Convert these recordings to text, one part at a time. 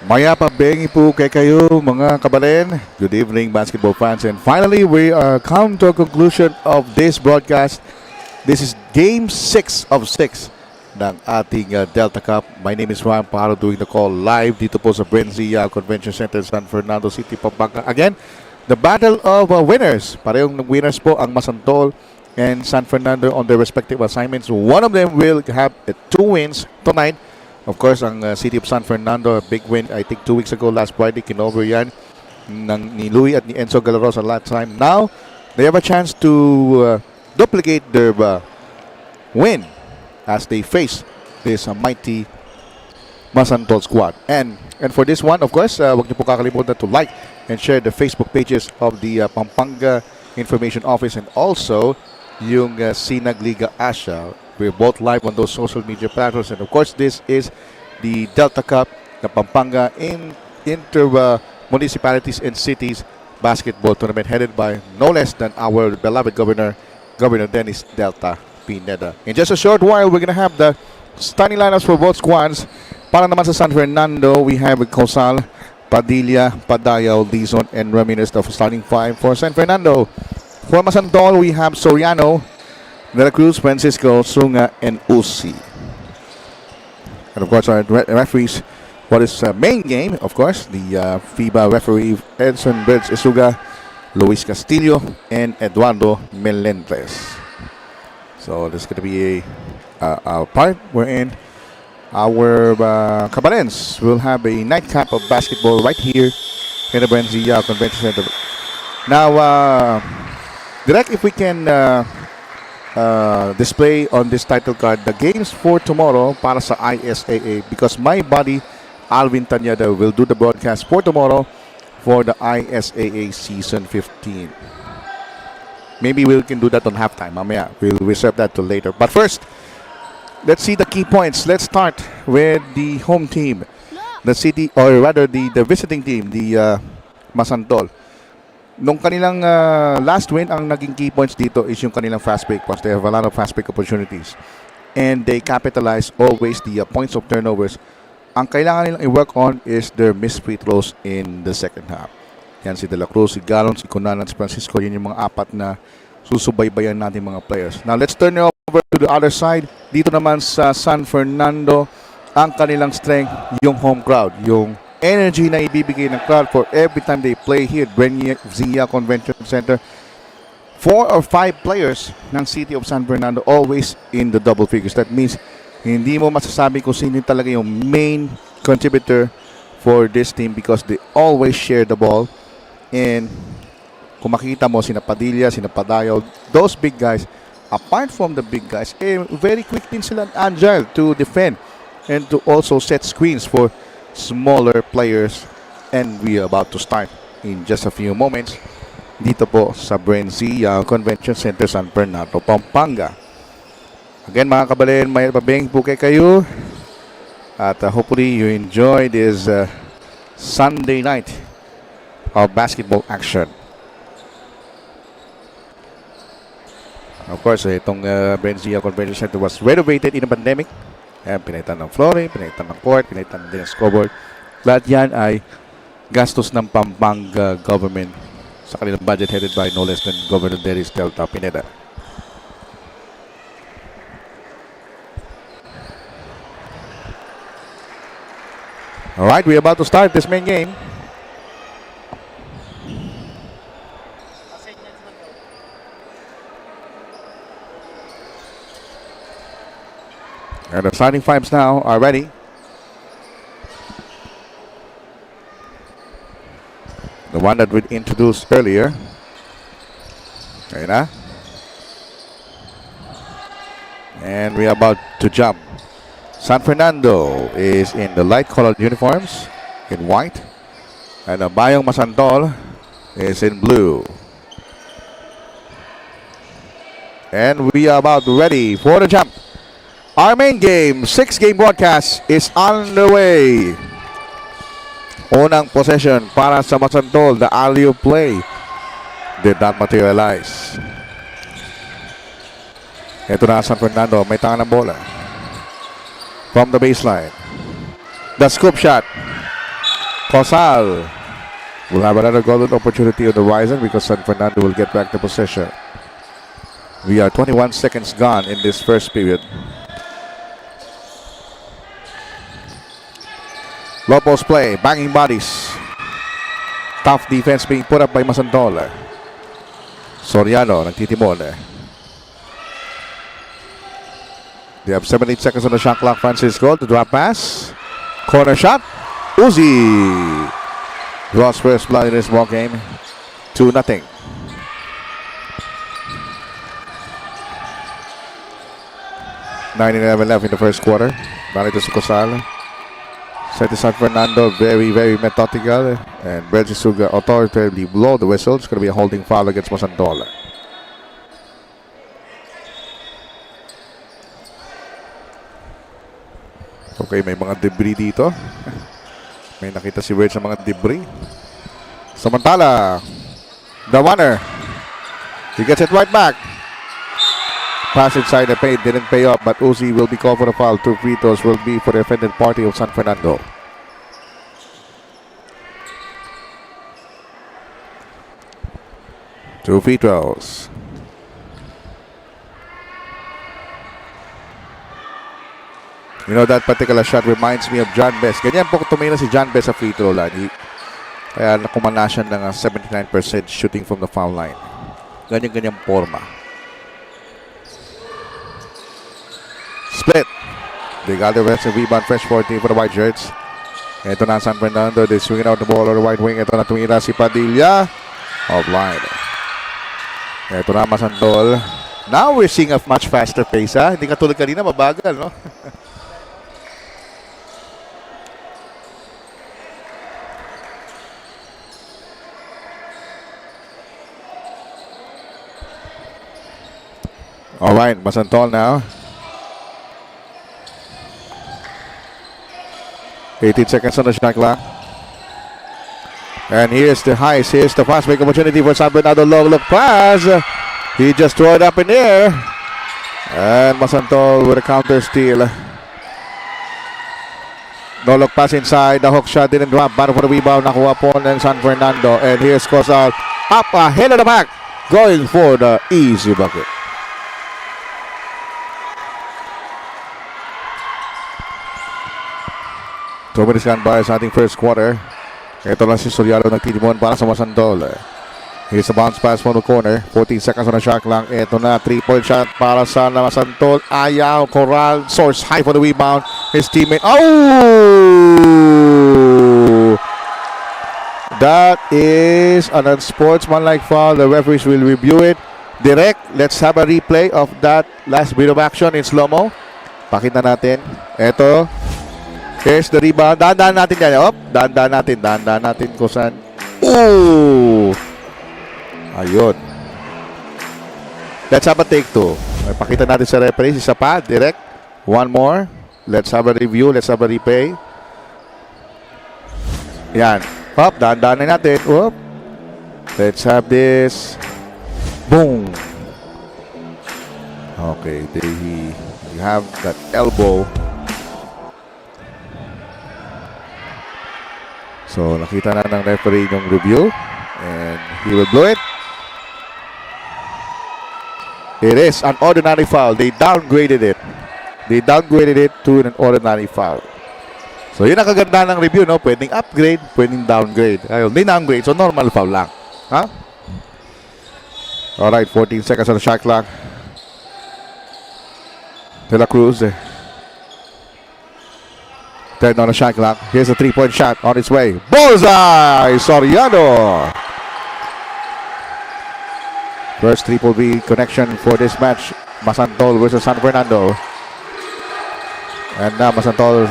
Maya pabengi po kay kayo mga kabalen. Good evening basketball fans, and finally we are come to a conclusion of this broadcast. This is game 6 of 6 ng ating Delta Cup. My name is Juan Paro, doing the call live dito po sa BREN Convention Center, San Fernando City, Pampanga. Again, the battle of winners. Parehong winners po ang Masantol and San Fernando on their respective assignments. One of them will have 2 wins tonight. Of course, ang City of San Fernando, a big win, I think 2 weeks ago, last Friday, kinover yan ni Louie at ni Enzo Galarosa last time. Now, they have a chance to duplicate their win as they face this mighty Masantol squad. And for this one, of course, huwag niyo po kakalimutan to like and share the Facebook pages of the Pampanga Information Office and also yung Sinag Liga Asia. We're both live on those social media platforms. And of course, this is the Delta Cup, the Pampanga Municipalities and Cities basketball tournament headed by no less than our beloved Governor Dennis Delta Pineda. In just a short while, we're going to have the starting lineups for both squads. Para naman sa San Fernando, we have Cosal, Padilla, Padayaw, Lizon, and Ramirez of starting 5 for San Fernando. For Masantol, we have Soriano, De La Cruz, Francisco, Sunga, and Uzi. And of course, our referees for this main game, of course, the FIBA referee Edson Birds Isuga, Luis Castillo, and Eduardo Melendres. So this is going to be a part wherein our Cabalens will have a nightcap of basketball right here in the BREN Convention Center. Now, Direct, if we can display on this title card the games for tomorrow para sa ISAA, because my buddy Alvin Tanyada will do the broadcast for tomorrow for the ISAA Season 15. Maybe we can do that on halftime. Mamaya, we'll reserve that till later. But first, let's see the key points. Let's start with the home team, the city, or rather the visiting team, the Masantol. Nung kanilang last win, ang naging key points dito is yung kanilang fast break points. They have a lot of fast break opportunities. And they capitalize always the points of turnovers. Ang kailangan nilang i-work on is their missed free throws in the second half. Yan si De La Cruz, si Galon, si Cunan, at si Francisco. Yun yung mga apat na susubaybayan natin mga players. Now, let's turn it over to the other side. Dito naman sa San Fernando, ang kanilang strength, yung home crowd. Yung energy na ibibigay ng crowd for every time they play here at BREN Convention Center. 4 or 5 players ng City of San Fernando always in the double figures. That means hindi mo masasabi kung sino talaga yung main contributor for this team because they always share the ball. And kung makita mo sina Padilla, sina Padayaw, those big guys, apart from the big guys, very quick din sila, agile to defend and to also set screens for smaller players. And we are about to start in just a few moments dito po sa BREN Convention Center, San Fernando, Pampanga. Again mga kabalen, may pabeng po kayo at hopefully you enjoy this Sunday night of basketball action. Of course, itong BREN Convention Center was renovated in the pandemic. Ayan, pinaitan ng flooring, pinaitan ng court, pinaitan din ng scoreboard. Lahat yan ay gastos ng Pampanga government sa kanilang budget headed by no less than Governor Dennis Delta Pineda. Alright, we're about to start this main game. And the starting fives now are ready. The one that we introduced earlier. Okay na. And we are about to jump. San Fernando is in the light colored uniforms in white. And Bayung Masantol is in blue. And we are about ready for the jump. Our main game, 6-game broadcast is on the way. Unang possession para sa Masantol. The alley-oop play did not materialize. Ito na San Fernando. May tanga ng bola. From the baseline. The scoop shot. Cosal will have another golden opportunity on the horizon because San Fernando will get back the possession. We are 21 seconds gone in this first period. Low post play, banging bodies. Tough defense being put up by Masantol. Soriano nagtitimon. They have 7-8 seconds on the shot clock. Francisco, the drop pass. Corner shot. Uzi draws first blood in this ball game. 2-0. 9-11 left in the first quarter. Narito si Cosal. Set to San Fernando, very, very methodical. And Bergisuga authoritatively blow the whistle. It's going to be a holding foul against Masantol. Okay, may mga debris dito. May nakita si Wade sa mga debris. Samantala, the runner. He gets it right back. Pass inside the paint, didn't pay off, but Uzi will be called for a foul. 2 free throws will be for the offended party of San Fernando. Two free throws. You know, that particular shot reminds me of John Best. Ganyan po tumira si John Best sa free throw line. Kaya nakumana siya ng 79% shooting from the foul line. Ganyan-ganyang forma. Split. They got the offensive rebound, fresh 14 for the white shirts. Ito na San Fernando. They swinging out the ball on the right wing. Ito na tumira si Padilla. Offline. Ito na Masantol. Now we're seeing a much faster pace, ha? Hindi katulad kanina, mabagal, no? Alright, Masantol now. 18 seconds on the shot clock. And here's the heist. Here's the fast break opportunity for San Bernardo. Long look pass. He just threw it up in the air. And Masantol with a counter steal. No look pass inside. The hook shot didn't drop. Battle for the rebound. Nakuha po ng San Fernando. And here's Cosal. Up ahead of the back. Going for the easy bucket. Two minutes gone by sa ating first quarter. Ito lang si Soriano nagtitimon para sa Masantol. Here's a bounce pass from the corner. 14 seconds on the shot clock. Ito na, 3-point shot para sa Masantol. Ayaw, Corral, source high for the rebound. His teammate. Oh! That is an unsportsmanlike foul. The referees will review it. Direct, let's have a replay of that last bit of action in slow-mo. Pakita natin. Ito. Here's the rebound. Dahan-dahan natin yan. Op, dahan-dahan natin kung saan. Ooh! Ayun. Let's have a take two. Pakita natin sa referee. Isa pa, direct. One more. Let's have a review. Let's have a replay. Yan. Op, dahan-dahan natin. Op. Let's have this. Boom. Okay. They have that elbow. So, nakita na ng referee yung review. And he will blow it. It is an ordinary foul. They downgraded it. They downgraded it to an ordinary foul. So, yun ang kaganda ng review, no? Pwedeng upgrade, pwedeng downgrade. Ayun, hindi downgrade. So, normal foul lang. Ha? Alright, 14 seconds on the shot clock. De La Cruz. Turn on the shot clock. Here's a 3-point shot on its way. Bullseye! Soriano! First triple B connection for this match. Masantol versus San Fernando. And now Masantol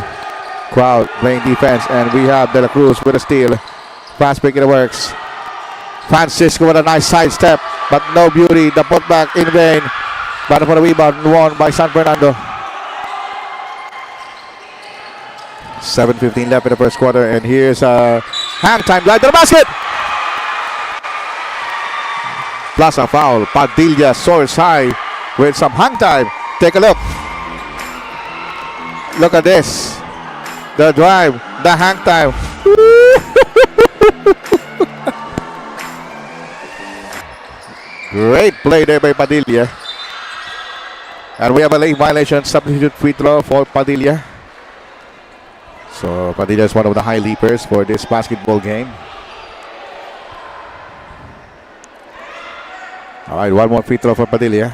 crowd playing defense. And we have De La Cruz with a steal. Fast break in the works. Francisco with a nice sidestep. But no beauty. The putback in vain. Battle for the rebound won by San Fernando. 7:15 left in the first quarter, and here's a hang time drive to the basket. Plus a foul. Padilla soars high with some hang time. Take a look. Look at this. The drive, the hang time. Woo! Great play there by Padilla. And we have a late violation, substitute free throw for Padilla. So Padilla is one of the high leapers for this basketball game. All right, one more free throw for Padilla.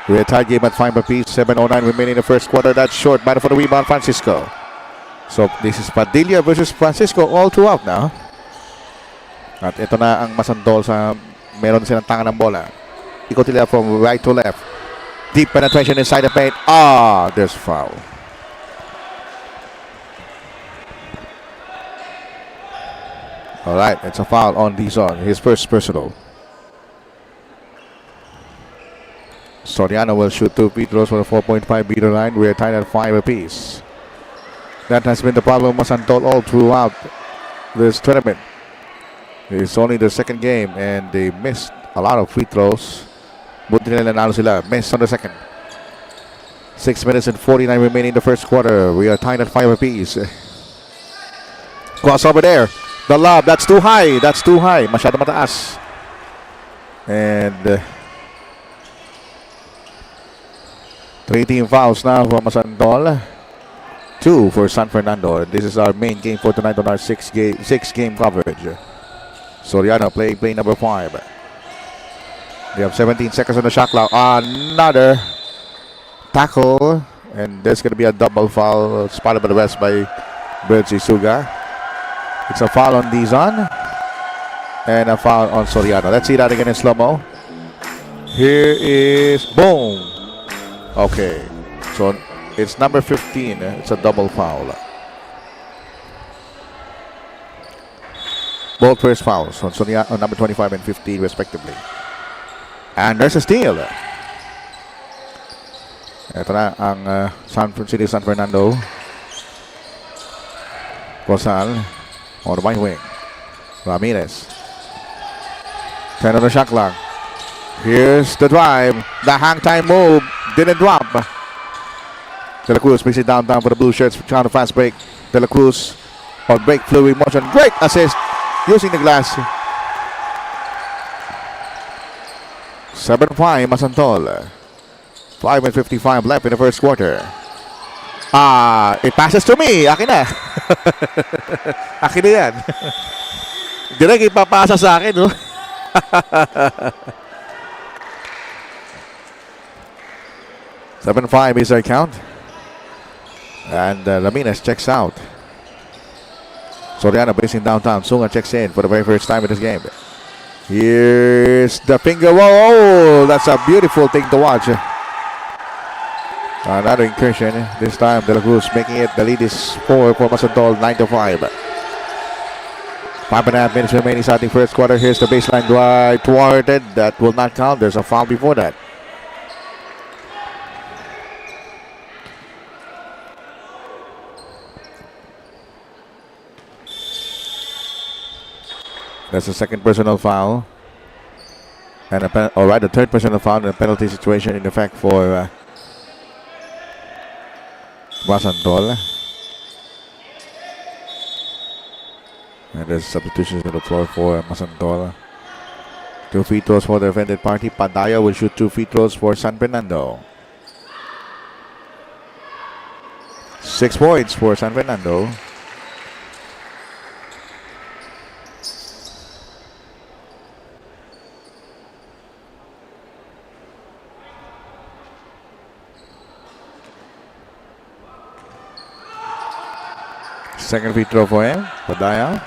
We're a tied game at 5 apiece. 7:09 remaining in the first quarter. That's short. Battle for the rebound, Francisco. So this is Padilla versus Francisco all throughout now. At ito na ang Masantol sa meron silang tangan ng bola. Ikot nila from right to left. Deep penetration inside the paint. There's foul. All right, it's a foul on Dizon. His first personal. Soriano will shoot 2 free throws for the 4.5-meter line. We're tied at 5 apiece. That has been the problem of Masantol all throughout this tournament. It's only the second game and they missed a lot of free throws. Buti nila nanalo sila. Missed on the second. 6 minutes and 49 remaining in the first quarter. We are tied at 5 apiece. Cross over there. The lob. That's too high. That's too high. Masyado mataas. And 3 team fouls now for Masantol. 2 for San Fernando. This is our main game for tonight on our 6-game coverage. Soriano playing play number 5. We have 17 seconds on the shot clock. Another tackle. And there's going to be a double foul spotted by the West by Bertzi Suga. It's a foul on Dizon. And a foul on Soriano. Let's see that again in slow-mo. Here is... Boom! Okay. So it's number 15. It's a double foul. Both first fouls on Soriano, on number 25 and 15 respectively. And there's a steal. Ito na ang San Fernando. Rosal on the right wing. Ramirez. 10 on the shot clock. Here's the drive. The hang time move. Didn't drop. De La Cruz makes it downtown for the blue shirts. Trying to fast break. De La Cruz on break fluid motion. Great assist. Using the glass. 7-5 Masantol. 5:55 left in the first quarter. It passes to me. Akin na. Akin na yan. Direk ipapasa sa akin, no? 7-5 is our count. And Ramirez checks out. Soriano brings in downtown. Sunga checks in for the very first time in this game. Here's the finger roll. That's a beautiful thing to watch. Another incursion. This time De La Cruz making it. The lead is 4 for Masantol. 9-5. 5.5 minutes remaining starting first quarter. Here's the baseline drive. Thwarted. That will not count. There's a foul before that. That's the second personal foul. And the third personal foul in a penalty situation in effect for Masantol. And there's substitutions on the floor for Masantol. 2 free throws for the offended party. Padilla will shoot 2 free throws for San Fernando. 6 points for San Fernando. Second free throw for him. Padilla.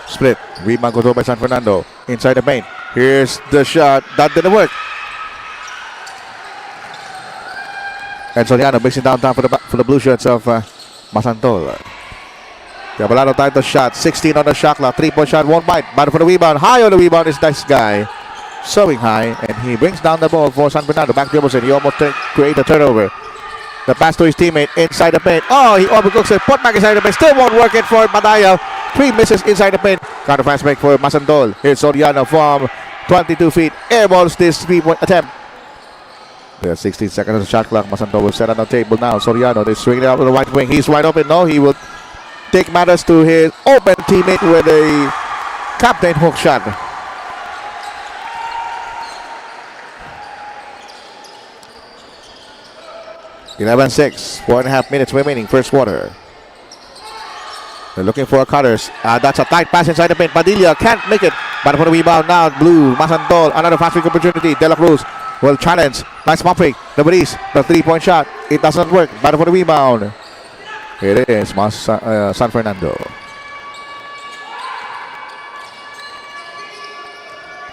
Split. Rebound controlled by San Fernando. Inside the paint. Here's the shot. That didn't work. And Soriano brings it downtown for the blue shirts of Masantol. They have a lot of time to shot. 16 on the shot clock. 3-point shot. Won't bite. Battle for the rebound. High on the rebound is this guy. Sewing high. And he brings down the ball for San Fernando. Back dribbles in. He almost create a turnover. The pass to his teammate inside the paint. He overcooks it. Put back inside the paint. Still won't work it for Padilla. 3 misses inside the paint. Counter fast break for Masantol. Here's Soriano from 22 feet. Airballs this 3-point attempt. There's 16 seconds on the shot clock. Masantol will set on the table now. Soriano, they swing it out to the right wing. He's wide open. No, he will take matters to his open teammate with a captain hook shot. 11-6. 4.5 minutes remaining. First quarter. They're looking for cutters. That's a tight pass inside the paint. Padilla can't make it. But for the rebound now, Blue Masantol. Another fast break opportunity. De La Cruz will challenge. Nice pump fake. The the 3-point shot. It doesn't work. But for the rebound. It is San Fernando.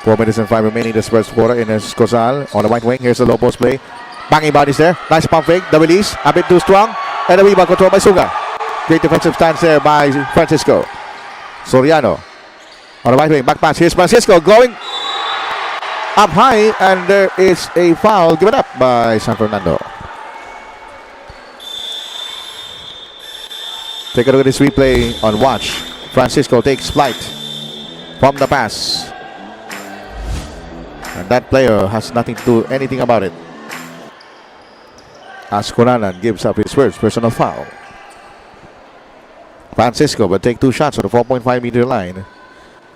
4 minutes and 5 remaining this first quarter in Escozal on the right wing. Here's the low post play. Banging bodies there. Nice pump fake. The release. A bit too strong. And the rebound controlled by Suga. Great defensive stance there by Francisco. Soriano on the right wing. Back pass. Here's Francisco going up high. And there is a foul given up by San Fernando. Take a look at this replay on watch. Francisco takes flight from the pass. And that player has nothing to do anything about it. As Conanan gives up his first personal foul. Francisco will take 2 shots on the 4.5 meter line.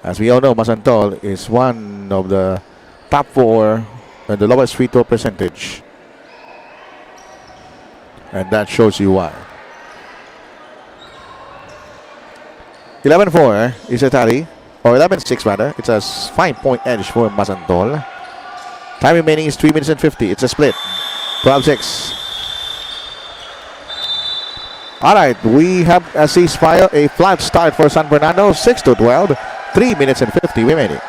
As we all know, Masantol is one of the top 4 and the lowest free throw percentage. And that shows you why. 11-4 is a tally. Or 11-6 rather. It's a 5-point edge for Masantol. Time remaining is 3 minutes and 50. It's a split. 12-6. Alright, we have a ceasefire. A flat start for San Fernando. 6-12. 3 minutes and 50 remaining.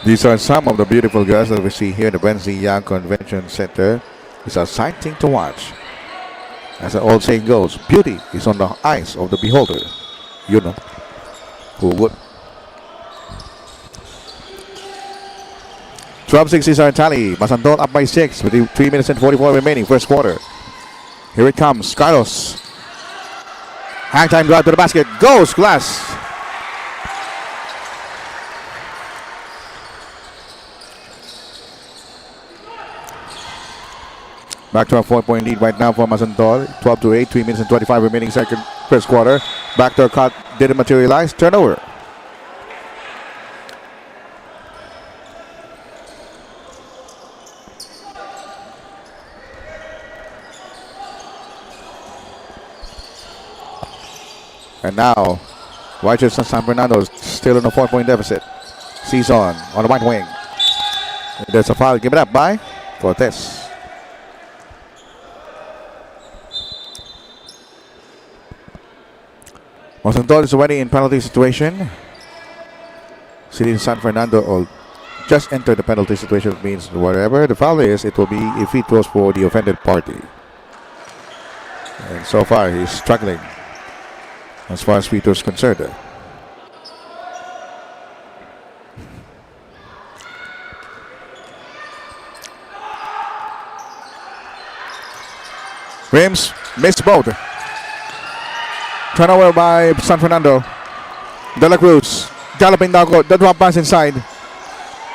These are some of the beautiful girls that we see here in the Benzie Young Convention Center. It's a sight thing to watch. As the old saying goes, beauty is on the eyes of the beholder. You know who would. 12-6 is our tally. Masantol up by 6 with 3 minutes and 44 remaining. First quarter. Here it comes. Carlos. Hang time drive to the basket. Goes Glass. Back to a 4-point lead right now for Masantol. 12-8, 3 minutes and 25 remaining first quarter. Backdoor cut didn't materialize. Turnover. And now, White's San Fernando is still in a 4-point deficit. Season on the right wing. There's a foul given up by Cortez. Masantol is already in penalty situation. City San Fernando will just enter the penalty situation. It means whatever the foul is, it will be a free throws for the offended party. And so far, he's struggling as far as free throws concerned. Rims missed both. Turnover by San Fernando. De La Cruz galloping down court. The drop pass inside.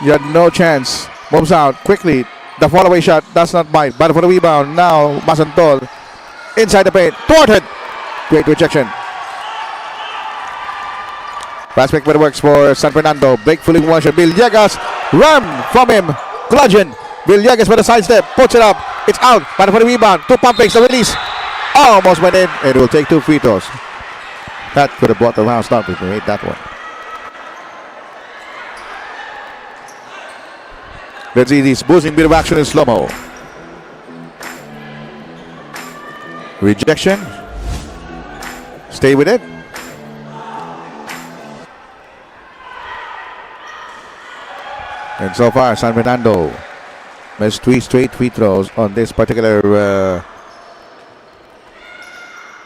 You had no chance. Moves out quickly. The fall away shot does not bite. But for the rebound, now Masantol inside the paint. Thwarted. Great rejection. Fast break better works for San Fernando. Break fully motion. Villegas run from him. Bludgeon. Villegas with a sidestep. Puts it up. It's out. But for the rebound. 2 pump fakes. The release. Almost went in. It will take 2 free throws. That could have brought the round stop if he made that one. Let's see this boozing bit of action in slow-mo. Rejection. Stay with it. And so far, San Fernando missed 3 straight free throws on this particular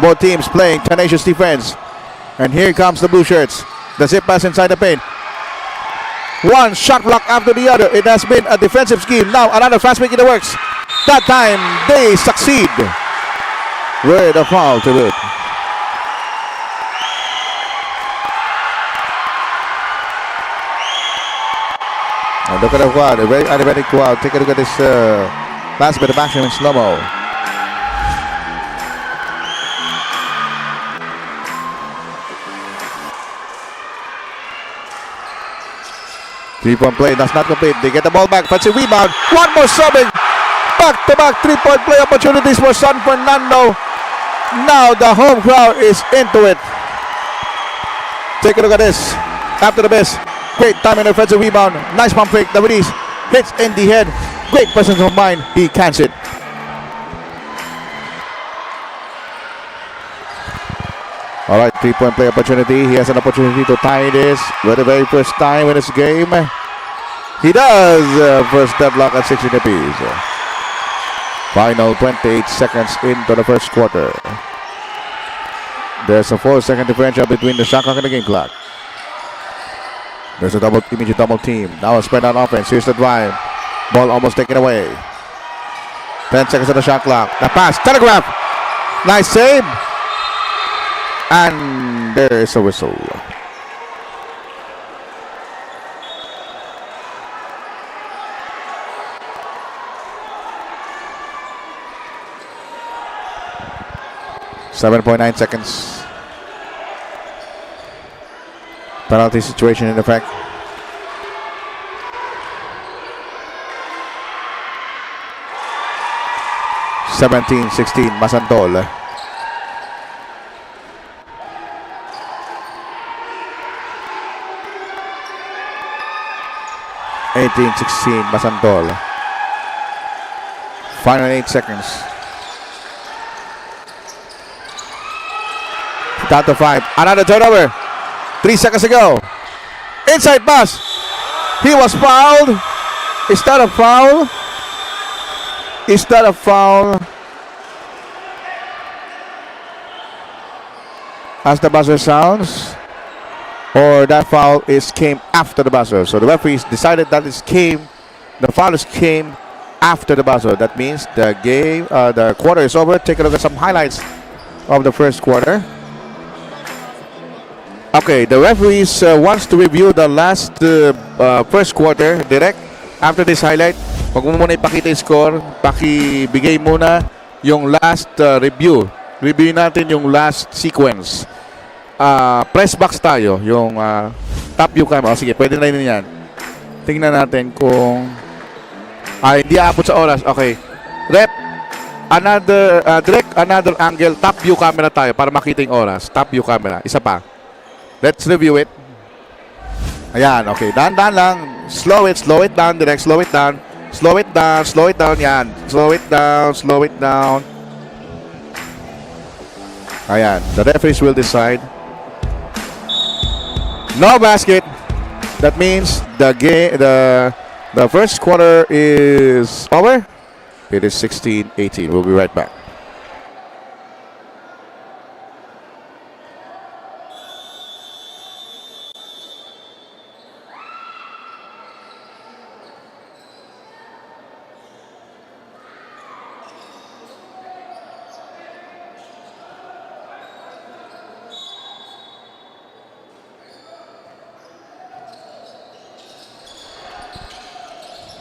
Both teams playing tenacious defense. And here comes the blue shirts. The zip pass inside the paint. One shot block after the other. It has been a defensive scheme. Now another fast break in the works. That time they succeed with a foul to boot. And look at the crowd, a very animated crowd. Take a look at this last bit of action in slow-mo. Three-point play does not complete. They get the ball back. Fancy rebound. One more subbing. Back-to-back three-point play opportunities for San Fernando. Now the home crowd is into it. Take a look at this. After the miss. Great time in offensive rebound. Nice pump fake. The release hits in the head. Great presence of mind. He cans it. All right, three-point play opportunity. He has an opportunity to tie this for the very first time in this game. He does. First deadlock at 16 apiece. Final 28 seconds into the first quarter. There's a 4-second differential between the shot clock and the game clock. There's a immediate double team. Now a spread out offense. Here's the drive. Ball almost taken away. 10 seconds on the shot clock. The pass. Telegraph. Nice save. And there is a whistle. .9 seconds. Penalty situation in effect. (17-16) Masantol. (18-16) Masantol. Final 8 seconds. Down to 5. Another turnover. 3 seconds ago. Inside pass. He was fouled. Is that a foul? Is that a foul? As the buzzer sounds. Or that foul came after the buzzer. So the referees decided that the foul came after the buzzer. That means the game, the quarter is over. Take a look at some highlights of the first quarter. Okay, the referees wants to review the last first quarter direct. After this highlight, wag mo muna ipakita yung score, pakibigay muna yung last review. Review natin yung last sequence. Press box tayo, yung top view camera. Sige, pwede na rin yan. Tingnan natin kung hindi aabot sa oras. Okay. Rep, direct another angle, top view camera tayo para makita yung oras. Top view camera. Isa pa. Let's review it. Ayan, okay. Dahan-dahan lang. Slow it down, direct. Slow it down. Slow it down, yan. Slow it down. Ayan, the referees will decide. No basket. That means the first quarter is over. It is 16-18. We'll be right back.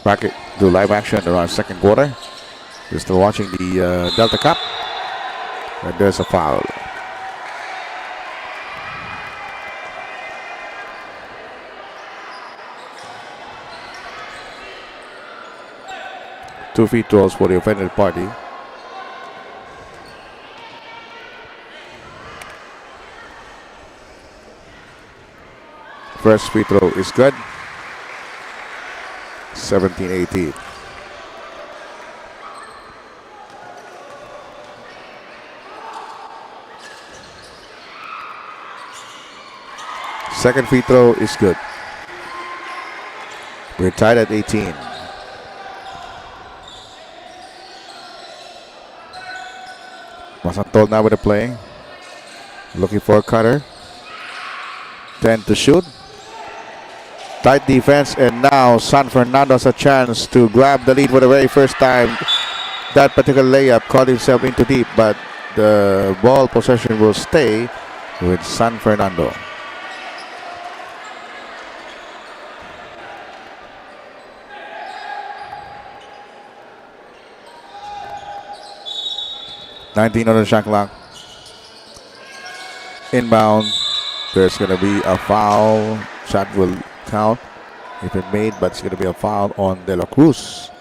Back to live action around second quarter. You're still watching the Delta Cup. And there's a foul. Two free throws for the offended party. First free throw is good. 17-18. Second free throw is good. We're tied at 18. Masantol now with the play. Looking for a cutter. 10 to shoot. Tight defense, and now San Fernando has a chance to grab the lead for the very first time. That particular layup caught himself into deep, but the ball possession will stay with San Fernando. $19 on the shot clock. Inbound. There's going to be a foul. Shot will count if it made, but it's going to be a foul on De La Cruz.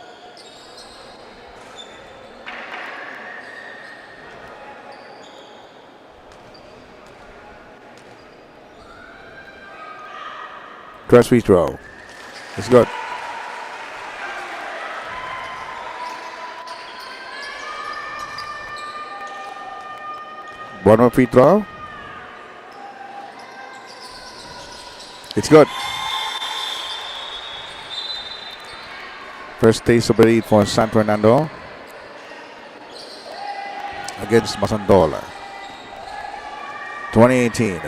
First free throw. It's good. One more free throw. It's good. First taste of the lead for San Fernando against Masantol. 2018.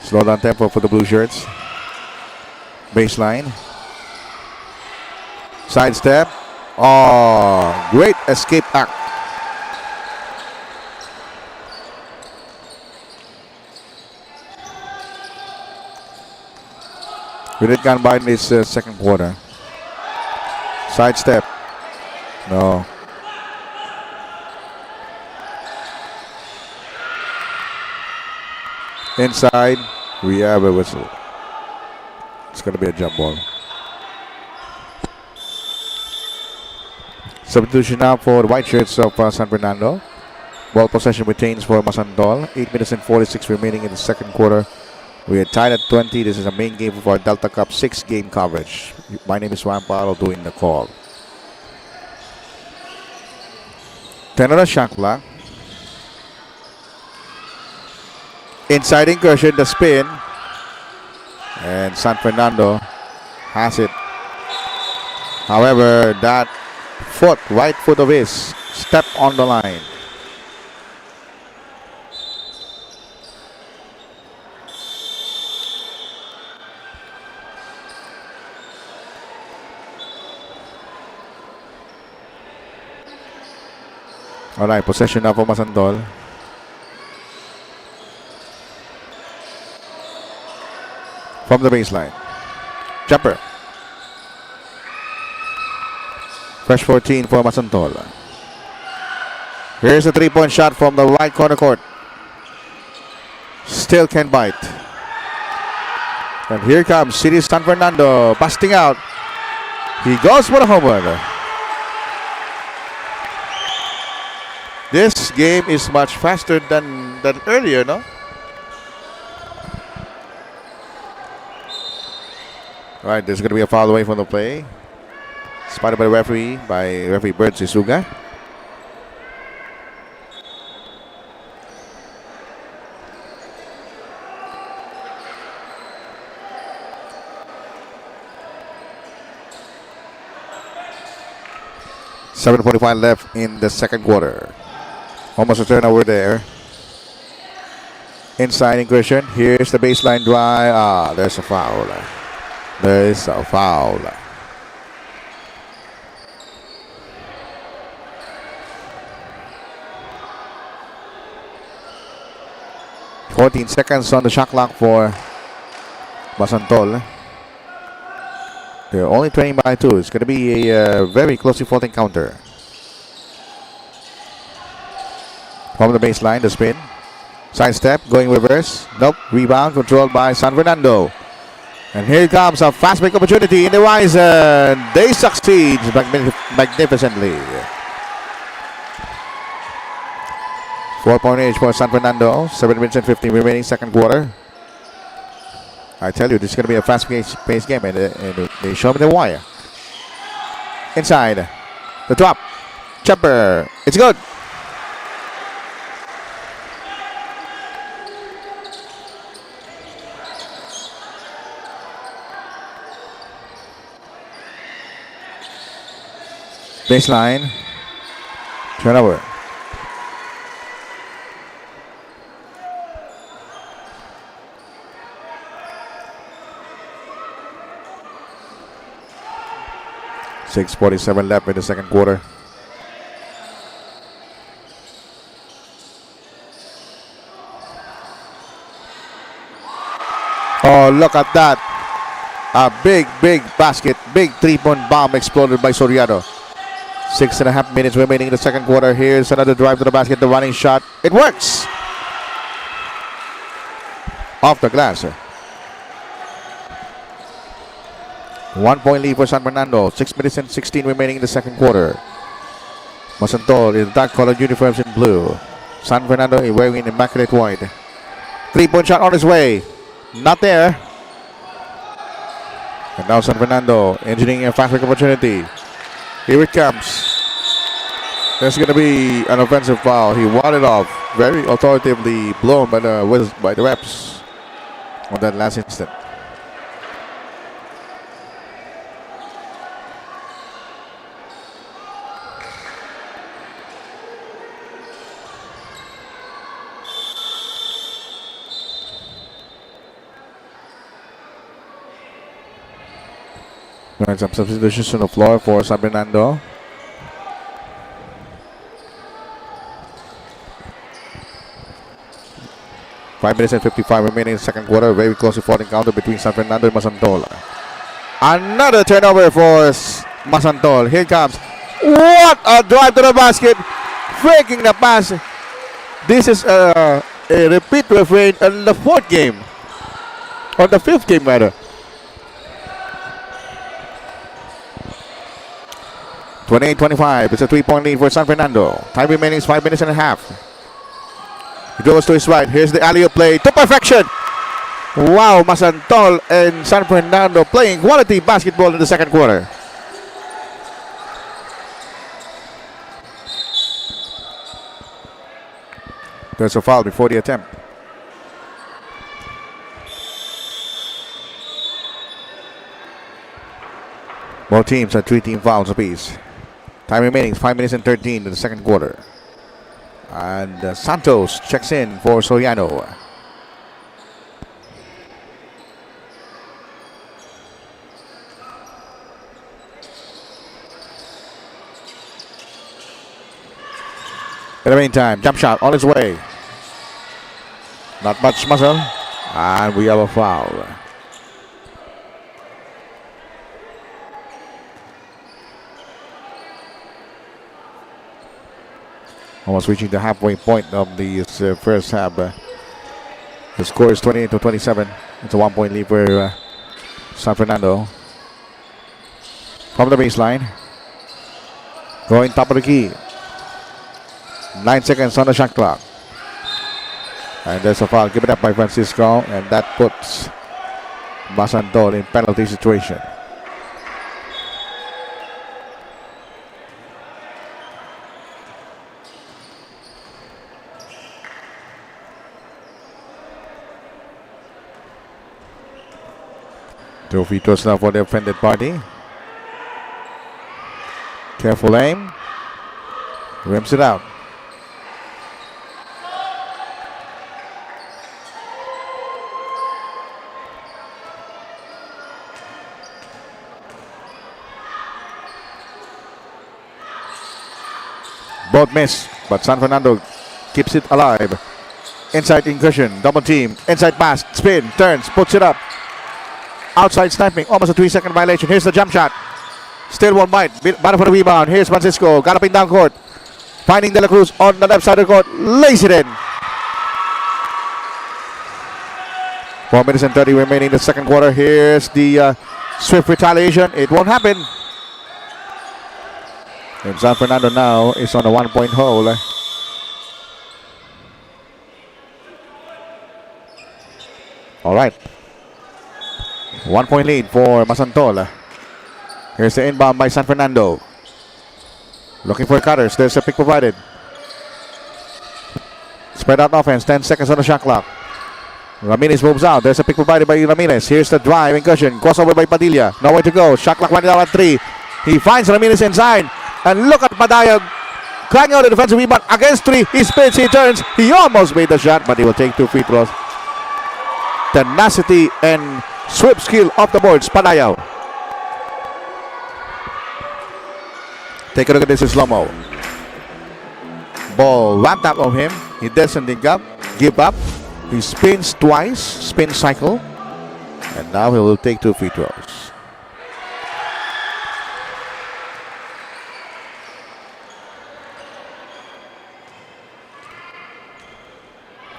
Slow down tempo for the blue shirts. Baseline. Sidestep. Oh, great escape act. We did gun by in this second quarter. Sidestep. No. Inside. We have a whistle. It's going to be a jump ball. Substitution now for the white shirts of San Fernando. Ball possession retains for Masantol. 8 minutes and 46 remaining in the second quarter. We are tied at 20. This is a main game for our Delta Cup 6-game coverage. My name is Juan Paro doing the call. 10 on the shot clock. Inside incursion, the spin. And San Fernando has it. However, that right foot of his, step on the line. All right, possession now for Masantol. From the baseline. Jumper. Fresh 14 for Masantol. Here's a three-point shot from the right corner court. Still can't bite. And here comes City San Fernando busting out. He goes for the home run. This game is much faster than earlier, no? All right, there's going to be a foul away from the play. Spotted by the referee, Bert Sisuga. .7:45 left in the second quarter. Almost a turnover there. Inside incursion. Here's the baseline drive. There's a foul. There's a foul. .14 seconds on the shot clock for Masantol. They're only trailing by 2. It's going to be a very closely fought encounter. From the baseline, the spin. Side step, going reverse. Nope. Rebound controlled by San Fernando. And here comes a fast break opportunity in the horizon. They succeed magnificently. 4-point age for San Fernando. 7 minutes and 15 remaining second quarter. I tell you, this is going to be a fast-paced game, and they show me the wire. Inside, the drop, jumper, it's good. Baseline. Turnover. .47 left in the second quarter. Oh, look at that. A big basket. Big three-point bomb exploded by Soriano. 6.5 minutes remaining in the second quarter. Here's another drive to the basket. The running shot. It works. Off the glass. 1 point lead for San Fernando. 6 minutes and 16 remaining in the second quarter. Masantol in dark colored uniforms in blue. San Fernando is wearing immaculate white. 3-point shot on his way. Not there. And now San Fernando engineering a fast break opportunity. Here it comes. There's going to be an offensive foul. He won it off. Very authoritatively blown by the refs on that last instant. Some substitutions on the floor for San Fernando. Five minutes and 55 remaining in the second quarter. Very close to fought encounter between San Fernando and Masantol. Another turnover for Masantol. Here it comes. What a drive to the basket. Breaking the pass. This is a repeat refrain on the fourth game. Or the fifth game rather. 28-25. It's a 3-point lead for San Fernando. Time remaining is 5 minutes and a half. He goes to his right. Here's the alley-oop play to perfection. Wow, Masantol and San Fernando playing quality basketball in the second quarter. There's a foul before the attempt. Both teams are 3-team fouls apiece. Time remaining 5 minutes and 13 in the second quarter. And Santos checks in for Soriano. In the meantime, jump shot on its way. Not much muscle. And we have a foul. Almost reaching the halfway point of the first half. The score is 28-27. It's a 1-point lead for San Fernando. From the baseline. Going top of the key. 9 seconds on the shot clock. And there's a foul given up by Francisco. And that puts Masantol in penalty situation. Two free throws now for the offended party. Careful aim. Rims it out. Both miss, but San Fernando keeps it alive. Inside incursion, double team, inside pass, spin, turns, puts it up. Outside sniping, almost a 3-second violation. Here's the jump shot. Still one bite. Battle for the rebound. Here's Francisco. Galloping down court. Finding De La Cruz on the left side of the court. Lays it in. 4 minutes and 30 remaining in the second quarter. Here's the swift retaliation. It won't happen. And San Fernando now is on a 1-point hole. All right. 1-point lead for Masantol. Here's the inbound by San Fernando. Looking for cutters. There's a pick provided. Spread out offense. 10 seconds on the shot clock. Ramirez moves out. There's a pick provided by Ramirez. Here's the drive. Incursion. Crossover by Padilla. Nowhere to go. Shot clock running out at 3. He finds Ramirez inside. And look at Padayag crying out the defensive rebound against 3. He spins, he turns. He almost made the shot, but he will take 2 free throws. Tenacity and swift skill off the boards. Padayag. Take a look at this in slow-mo. Ball wrapped up on him. He doesn't give up. He spins twice. Spin cycle. And now he will take 2 free throws.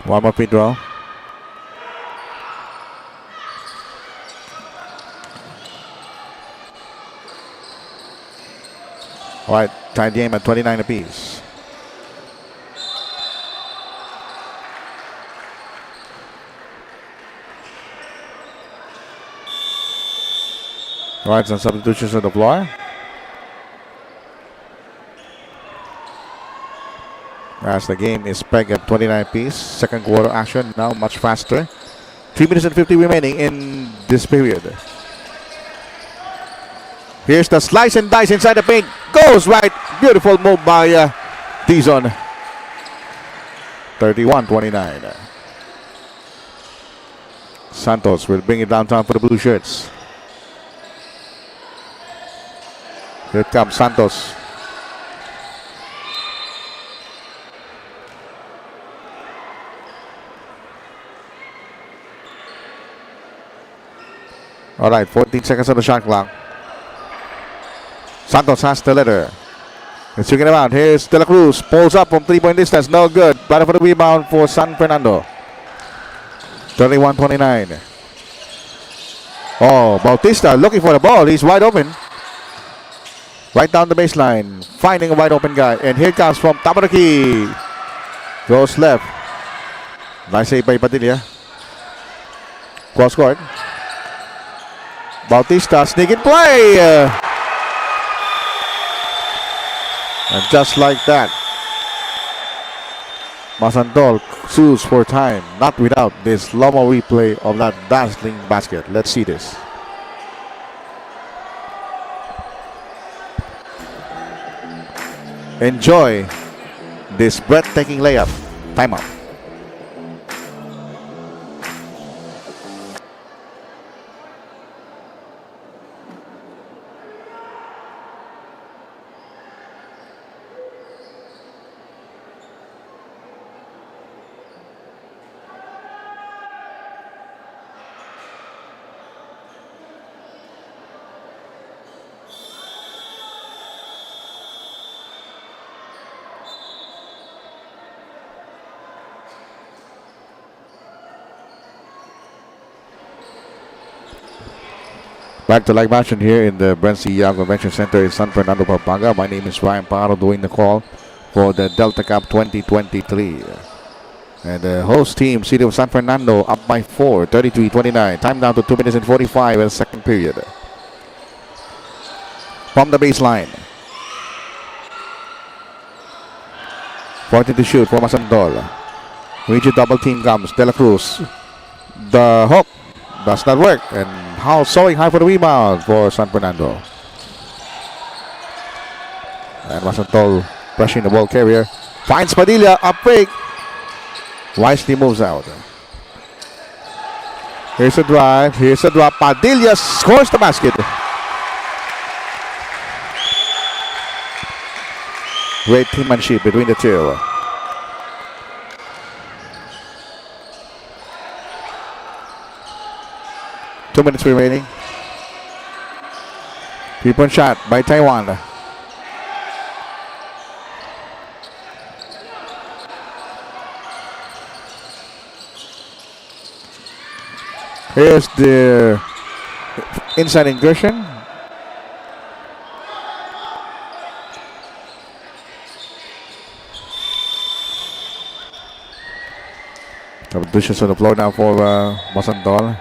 One more free throw. All right, tied game at 29 apiece. All right, some substitutions on the floor. As the game is pegged at 29 apiece. Second quarter action now much faster. 3 minutes and 50 remaining in this period. Here's the slice and dice inside the paint. Goes right. Beautiful move by Dizon. 31-29. Santos will bring it downtown for the blue shirts. Here comes Santos. All right, 14 seconds on the shot clock. Santos has the letter. Let's swing it around. Here's De La Cruz. Pulls up from 3-point distance. No good. Battle for the rebound for San Fernando. 31-29. Oh, Bautista looking for the ball. He's wide open. Right down the baseline. Finding a wide open guy. And here comes from top of the key. Goes left. Nice save by Padilla. Cross court. Bautista sneaking play. And just like that, Masantol sues for time. Not without this slow-mo replay of that dazzling basket. Let's see this. Enjoy this breathtaking layup. Timeout. Back to live action here in the BREN Convention Center in San Fernando, Pampanga. My name is Ryan Paro doing the call for the Delta Cup 2023. And the host team, City of San Fernando, up by 4, 33-29. Time down to 2 minutes and 45 in the second period. From the baseline. 14 to shoot for Masantol. Rigid double team comes. De La Cruz. The hook does not work. And Howell sewing high for the rebound for San Fernando. And Masantol brushing the ball carrier. Finds Padilla, up break. Wisely moves out. Here's a drive. Here's a drop. Padilla scores the basket. Great teammanship between the two. Two minutes remaining. 3-point shot by Taiwan. Here's the inside ingression. Substitutions on the floor now for Masantol.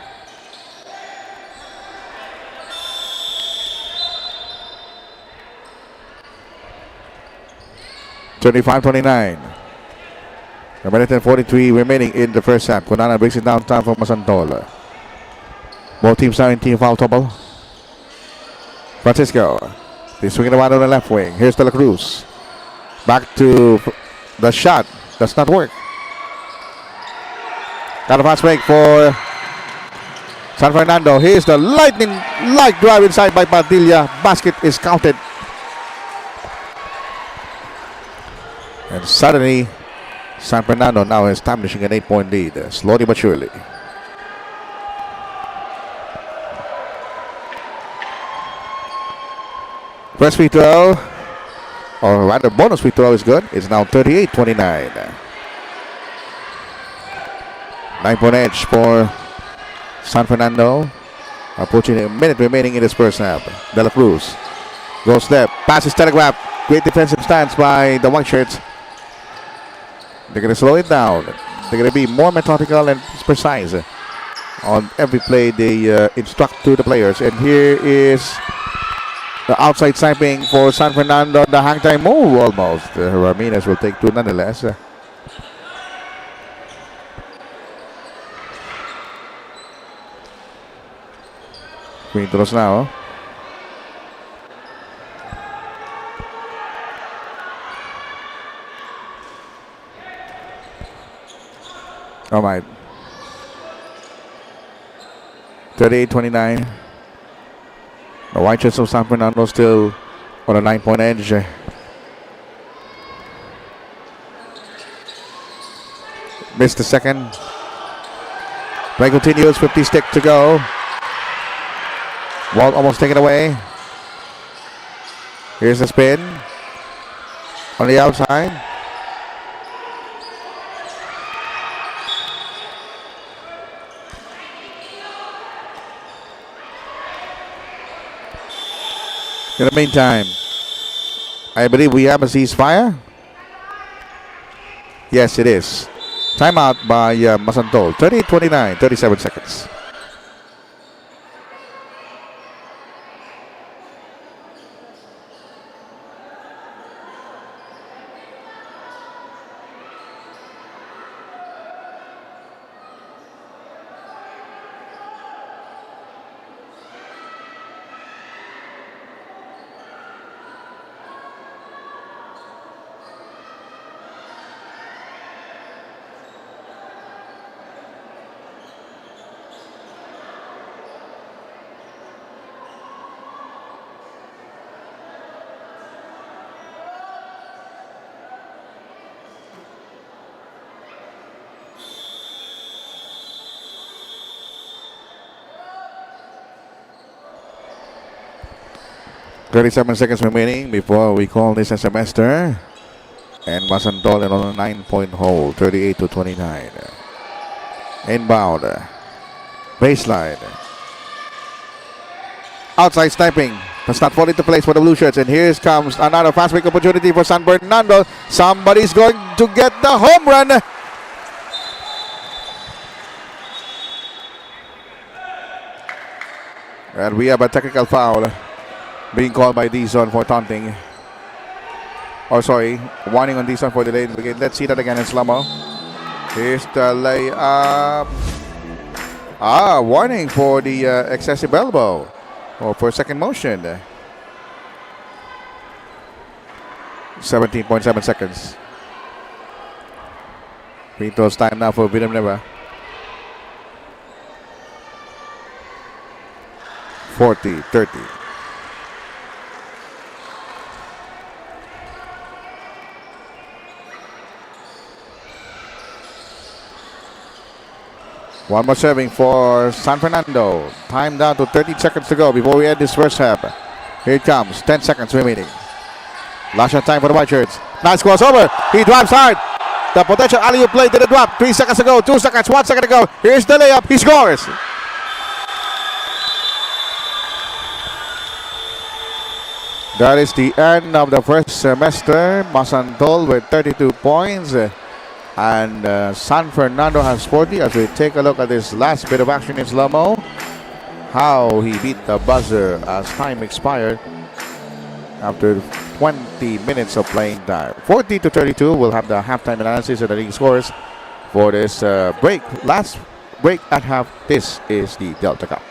(25-29). A minute and 43 remaining in the first half. Kunana brings it down time for Masantol. Both teams are in team foul trouble. Francisco They swing it around on the left wing. Here's De La Cruz. Back to the shot. Does not work. Got a fast break for San Fernando. Here's the lightning-like drive inside by Padilla. Basket is counted. And suddenly, San Fernando now establishing an 8-point lead. Slowly but surely. First free throw, or rather bonus free throw is good. It's now 38-29. 9-point edge for San Fernando. Approaching a minute remaining in this first half. De La Cruz goes left, passes telegraph. Great defensive stance by the white shirts. They're going to slow it down. They're going to be more methodical and precise on every play they instruct to the players. And here is the outside sniping for San Fernando. The hang time move almost. Ramirez will take two nonetheless. Free throws now. All right. 38-29. The White Shirts of San Fernando still on a 9-point edge. Missed the second. Play continues. 50 stick to go. Ball almost taken away. Here's the spin on the outside. In the meantime, I believe we have a ceasefire. Yes, it is. Timeout by Masantol. 38-29, 37 seconds. Thirty-seven seconds remaining before we call this a semester. And Masantol on a 9-point hold, 38-29. Inbound. Baseline. Outside sniping. Does not fall into place for the Blue Shirts. And here comes another fast break opportunity for San Fernando. Somebody's going to get the home run. And we have a technical foul being called by D-Zone for taunting. Oh, sorry. Warning on D-Zone for delayed. Let's see that again in slow-mo. Here's the layup. Warning for the excessive elbow. Or for second motion. 17.7 seconds. Free throws time now for Vidam Neva. 40-30. One more serving for San Fernando. Time down to 30 seconds to go before we end this first half. Here it comes. 10 seconds remaining. Last shot time for the White Shirts. Nice crossover. He drives hard. The potential alley-oop play didn't drop. 3 seconds to go. 2 seconds. 1 second to go. Here's the layup. He scores. That is the end of the first semester. Masantol with 32 points. And San Fernando has 40. As we take a look at this last bit of action in slow-mo, how he beat the buzzer as time expired after 20 minutes of playing time. 40-32. We'll have the halftime analysis of the league scores for this break. Last break at half. This is the Delta Cup.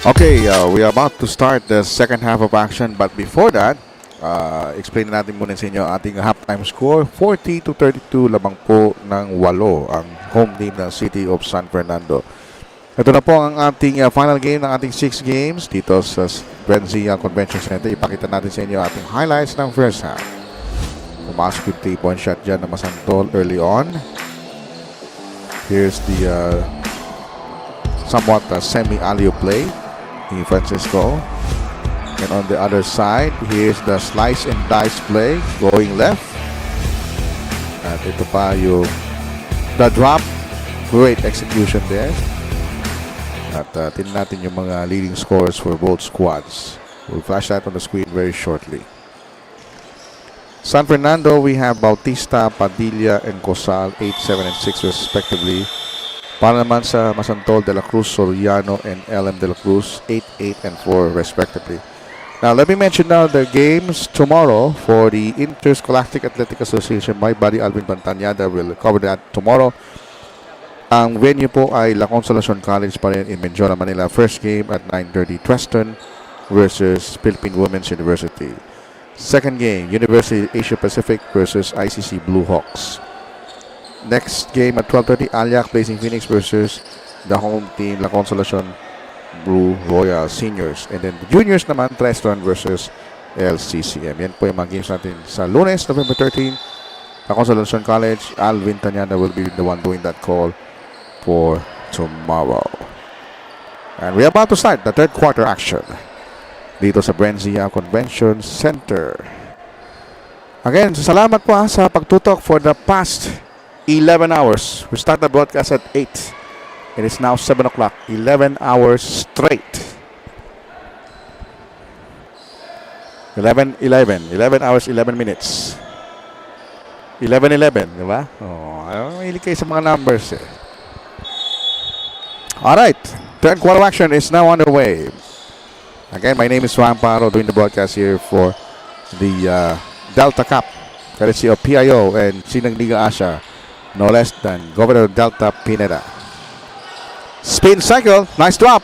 Okay, we are about to start the second half of action, but before that, explain natin muna sa inyo ating halftime score. 40-32 lamang po ng 8 ang home team ng City of San Fernando. Ito na po ang ating final game ng ating 6 games dito sa BREN Convention Center. Ipakita natin sa inyo ating highlights ng first half. Pumasok yung 3-point shot dyan na Masantol early on. Here's the somewhat semi-alley play ni Francisco. And on the other side, here's the slice and dice play going left. At ito pa yung the drop. Great execution there. At tingnan natin yung mga leading scores for both squads. We'll flash that on the screen very shortly. San Fernando, we have Bautista, Padilla, and Cosal, 8, 7, and 6 respectively. Para naman sa Masantol, De La Cruz, Soriano, and LM De La Cruz, 8, 8, and 4 respectively. Now, let me mention now the games tomorrow for the Interscholastic Athletic Association. My buddy Alvin Pantanyada will cover that tomorrow. Ang venue po ay La Consolacion College pa rin in Menjola, Manila. First game at 9:30, Preston versus Philippine Women's University. Second game, University Asia Pacific versus ICC Blue Hawks. Next game at 12:30, Aliac placing Phoenix versus the home team La Consolacion Blue Royal Seniors. And then the juniors naman, Treston versus LCCM. Yan po yung mga games natin sa Lunes, November 13. La Consolacion College, Alvin Tanyada will be the one doing that call for tomorrow. And we are about to start the third quarter action dito sa BREN Convention Center. Again, salamat po sa pagtutok for the past 11 hours. We start the broadcast at 8. It is now 7 o'clock. 11 hours straight. 11 hours, 11 minutes. 11, di ba? Mahilig kayo sa mga numbers eh. Alright. Third quarter action is now underway. Again, my name is Juan Paro doing the broadcast here for the Delta Cup. Courtesy of PIO and Sinang Liga Asia. No less than Governor Delta Pineda. Spin cycle. Nice drop.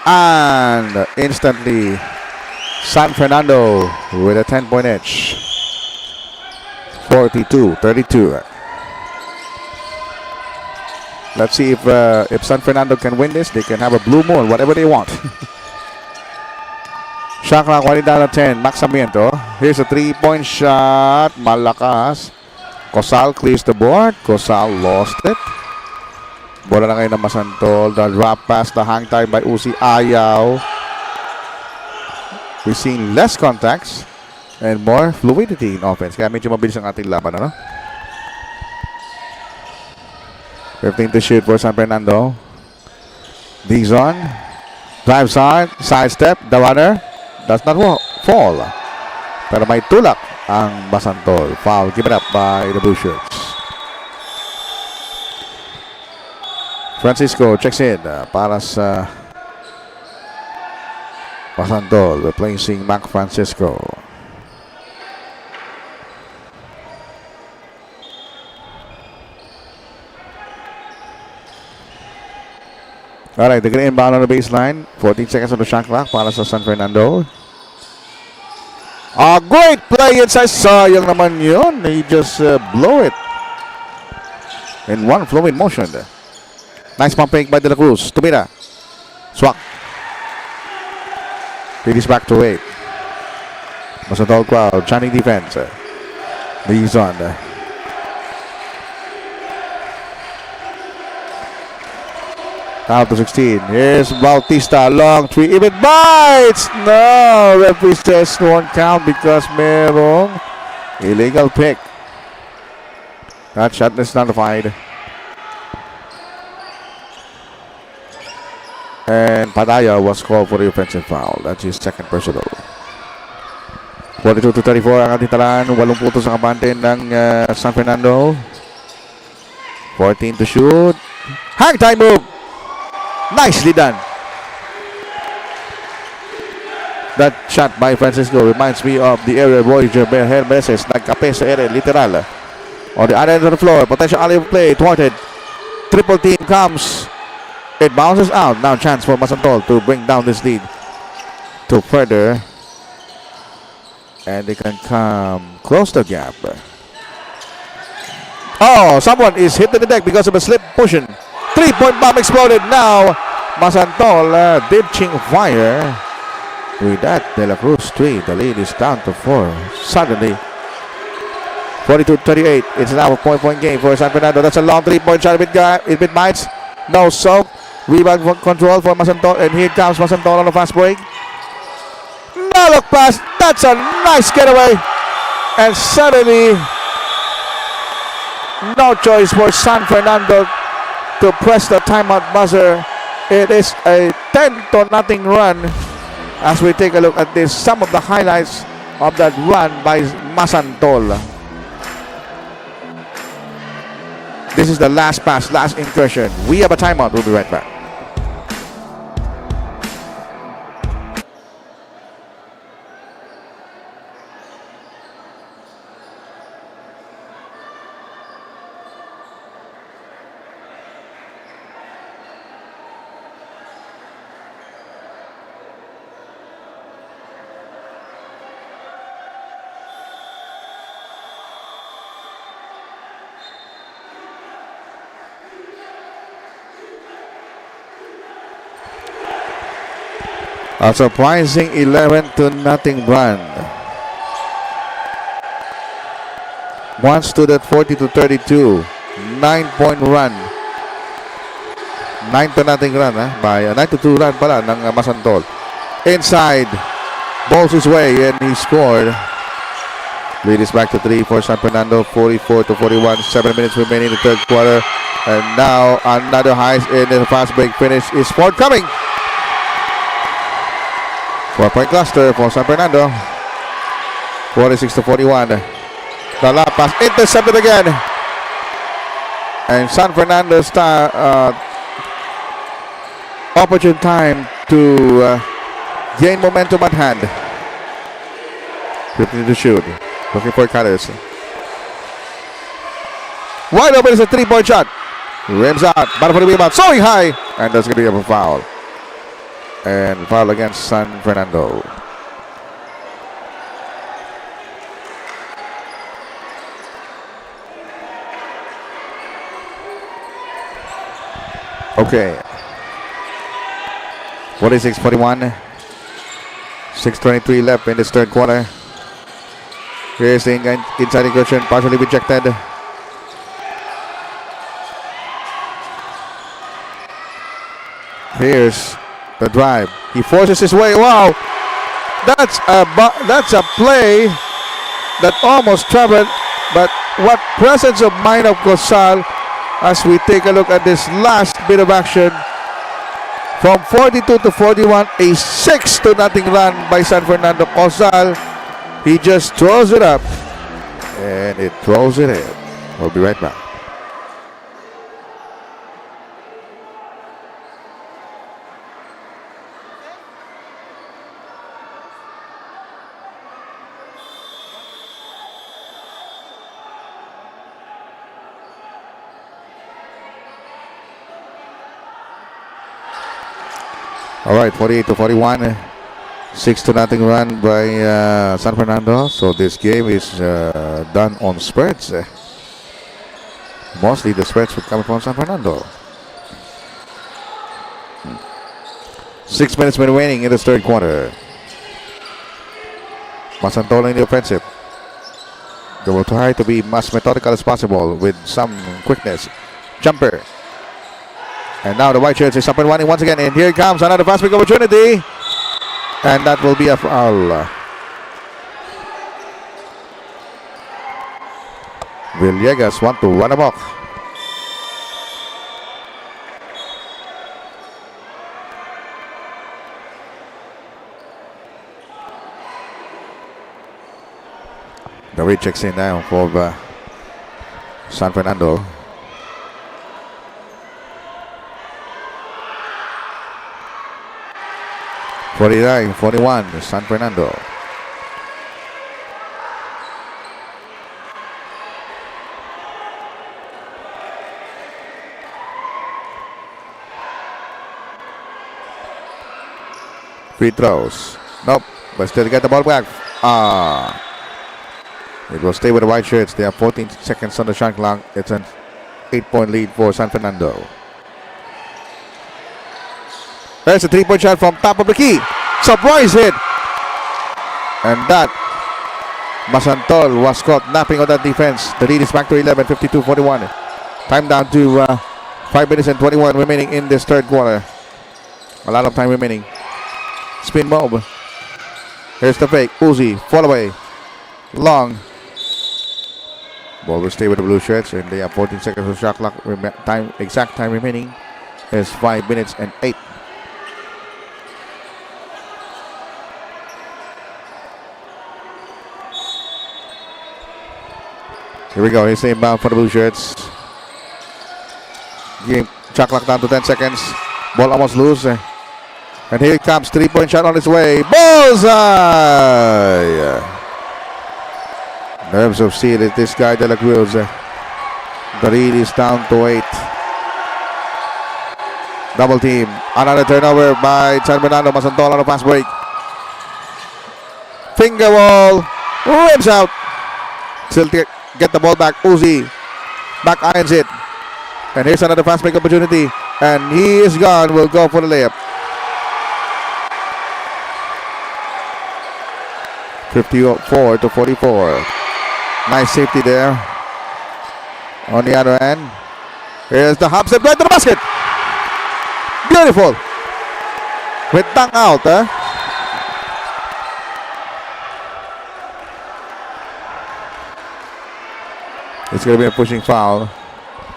And instantly, San Fernando with a 10-point edge. 42-32. Let's see if San Fernando can win this. They can have a blue moon, whatever they want. Shot clock, 10. Max Sarmiento. Here's a 3-point shot. Malakas. Cosal clears the board. Cosal lost it. Bola na ngayon ng Masantol. The drop pass, the hang time by Uzi Ayaw. We've seen less contacts and more fluidity in offense. Kaya medyo mabilis ang ating laban, ano? 15 to shoot for San Fernando. Dizon. Drives hard. Sidestep. The runner does not fall. Pero may tulak ang Masantol. Foul given up by the Blue Shirts. Francisco checks in para sa Masantol, replacing Mac Francisco. Alright, the green inbound on the baseline. 14 seconds on the shot clock para sa San Fernando. A great play inside. Sayang naman yun. He just blow it in one flowing motion. Nice pump fake by De La Cruz. Tumira. Swak. Release back to 8. Masantol crowd. Chanting defense. Dizon. Out to 16. Here's Bautista. Long three. Even bites. No. Referee says won't count because merong illegal pick. That shot is nullified. And Padilla was called for the offensive foul. That's his second personal. 42-34 ang ating talaan. 8 puntos ang kabante ng San Fernando. 14 to shoot. Hang time move. Nicely done. That shot by Francisco reminds me of the area Roger Hermeses. Nagkape sa area, literal. On the other end of the floor, potential alley play, thwarted. Triple team comes. It bounces out. Now chance for Masantol to bring down this lead to further. And they can come close the gap. Oh, someone is hit to the deck because of a slip pushing. 3-point bomb exploded. Now Masantol ditching fire. With that, De La Cruz 3. The lead is down to 4. Suddenly, 42-38. It's now a point game for San Fernando. That's a long 3-point shot. It bites. No soak. Rebound control for Masantol. And here comes Masantol on a fast break. No look pass. That's a nice getaway. And suddenly, no choice for San Fernando to press the timeout buzzer. It is a 10-0 run. As we take a look at this, some of the highlights of that run by Masantol. This is the last pass, last incursion. We have a timeout. We'll be right back. A surprising 11-0 run. Once stood at 40-32. 9-point run. 9-0 run by 9-2 run pala ng Masantol. Inside. Balls his way and he scored. Lead is back to 3 for San Fernando. 44-41. 7 minutes remaining in the third quarter. And now another high in the fast break finish is forthcoming. 4-point cluster for San Fernando. 46-41. The lap pass intercepted again. And San Fernando's opportune time to gain momentum at hand. 15 to shoot. Looking for cutters. Wide open is a 3-point shot. Rims out. Battle for the rebound. Soaring high. And that's going to be a foul. And foul against San Fernando. Okay. 46-41. 6:23 left in this third quarter. Here's the inside incursion, partially rejected. Here's the drive. He forces his way. Wow, that's a play that almost traveled. But what presence of mind of Cosal as we take a look at this last bit of action. From 42-41, a 6-0 run by San Fernando. Cosal, he just throws it up and it throws it in. We'll be right back. All right, 48-41, 6-0 run by San Fernando. So this game is done on spreads. Mostly the spreads would come from San Fernando. 6 minutes remaining in the third quarter. Masantol in the offensive. They will try to be as methodical as possible with some quickness. Jumper. And now the white shirts is up and running once again. And here comes another fast break opportunity. And that will be a foul. Villegas want to run amok. The read checks in now for San Fernando. 49-41, San Fernando. Free throws. Nope. But still get the ball back. It will stay with the white shirts. They have 14 seconds on the shot clock. It's an 8-point lead for San Fernando. There's a 3-point shot from top of the key. Surprise hit. And that Masantol was caught napping on that defense. The lead is back to 11, 52-41. Time down to 5 minutes and 21 remaining in this third quarter. A lot of time remaining. Spin move. Here's the fake. Uzi. Fall away. Long. Ball will stay with the blue shirts, and they have 14 seconds of shot clock. Exact time remaining is 5 minutes and 8. Here we go. Here's the inbound for the blue shirts. Game shot clock down to 10 seconds. Ball almost loose. And here it comes. 3-point shot on its way. Bullseye! Nerves of steel is this guy, De La Cruz. The lead is down to 8. Double team. Another turnover by San Fernando. Masantol on a fast break. Finger wall. Rims out. Still get the ball back. Uzi. Back irons it. And here's another fast break opportunity. And he is gone. Will go for the layup. 54-44. Nice safety there. On the other end, here's the hop step right to the basket. Beautiful. With dunk out. It's going to be a pushing foul.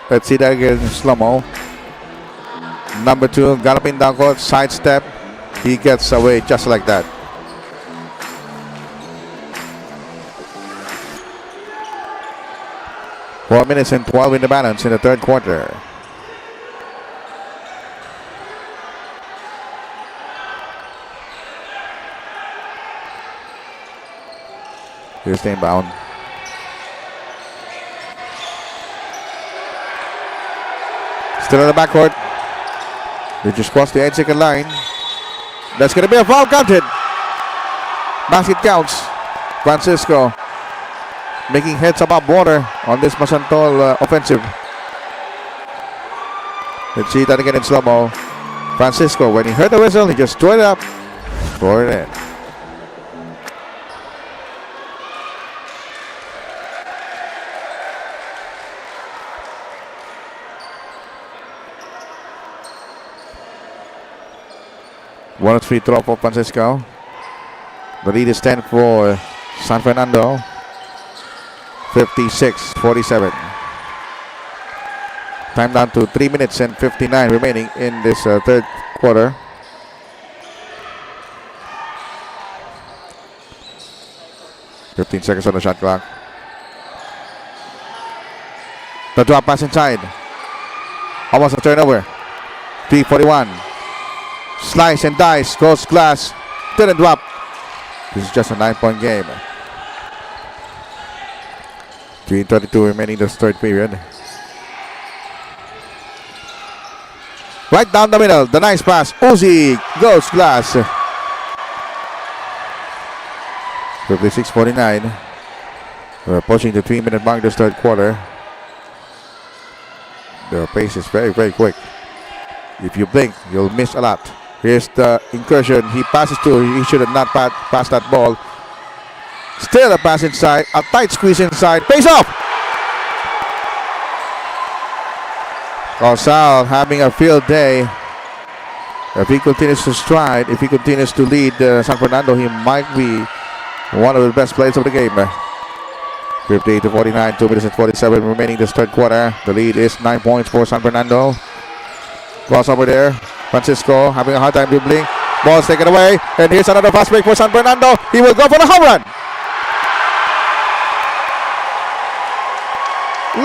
Let's see that again in slow-mo. Number 2, galloping down court, sidestep. He gets away just like that. Four minutes and 12 in the balance in the third quarter. Here's the inbound. Still in the backcourt. They just crossed the 8-second line. That's going to be a foul counted. Basket counts. Francisco making heads above water on this Masantol offensive. Let's see that again in slow-mo. Francisco, when he heard the whistle, he just threw it up. Throw it in. One free throw for Francisco. The lead is 10 for San Fernando. 56-47. Time down to 3 minutes and 59 remaining in this third quarter. (15 seconds on the shot clock. The drop pass inside. Almost a turnover. 3:41. Slice and dice. Goes glass. Didn't drop. This is just a 9-point game. 3:32 remaining this third period. Right down the middle. The nice pass. Uzi goes glass. 56-49. We're approaching the 3-minute mark this third quarter. The pace is very, very quick. If you blink, you'll miss a lot. Here's the incursion. He passes to. He should have not passed that ball. Still a pass inside. A tight squeeze inside. Pays off. Rosal having a field day. If he continues to stride, if he continues to lead San Fernando, he might be one of the best players of the game. 58-49, 2 minutes and 47 remaining this third quarter. The lead is 9 points for San Fernando. Crossover there. Francisco having a hard time dribbling. Ball's taken away. And here's another fast break for San Fernando. He will go for the home run.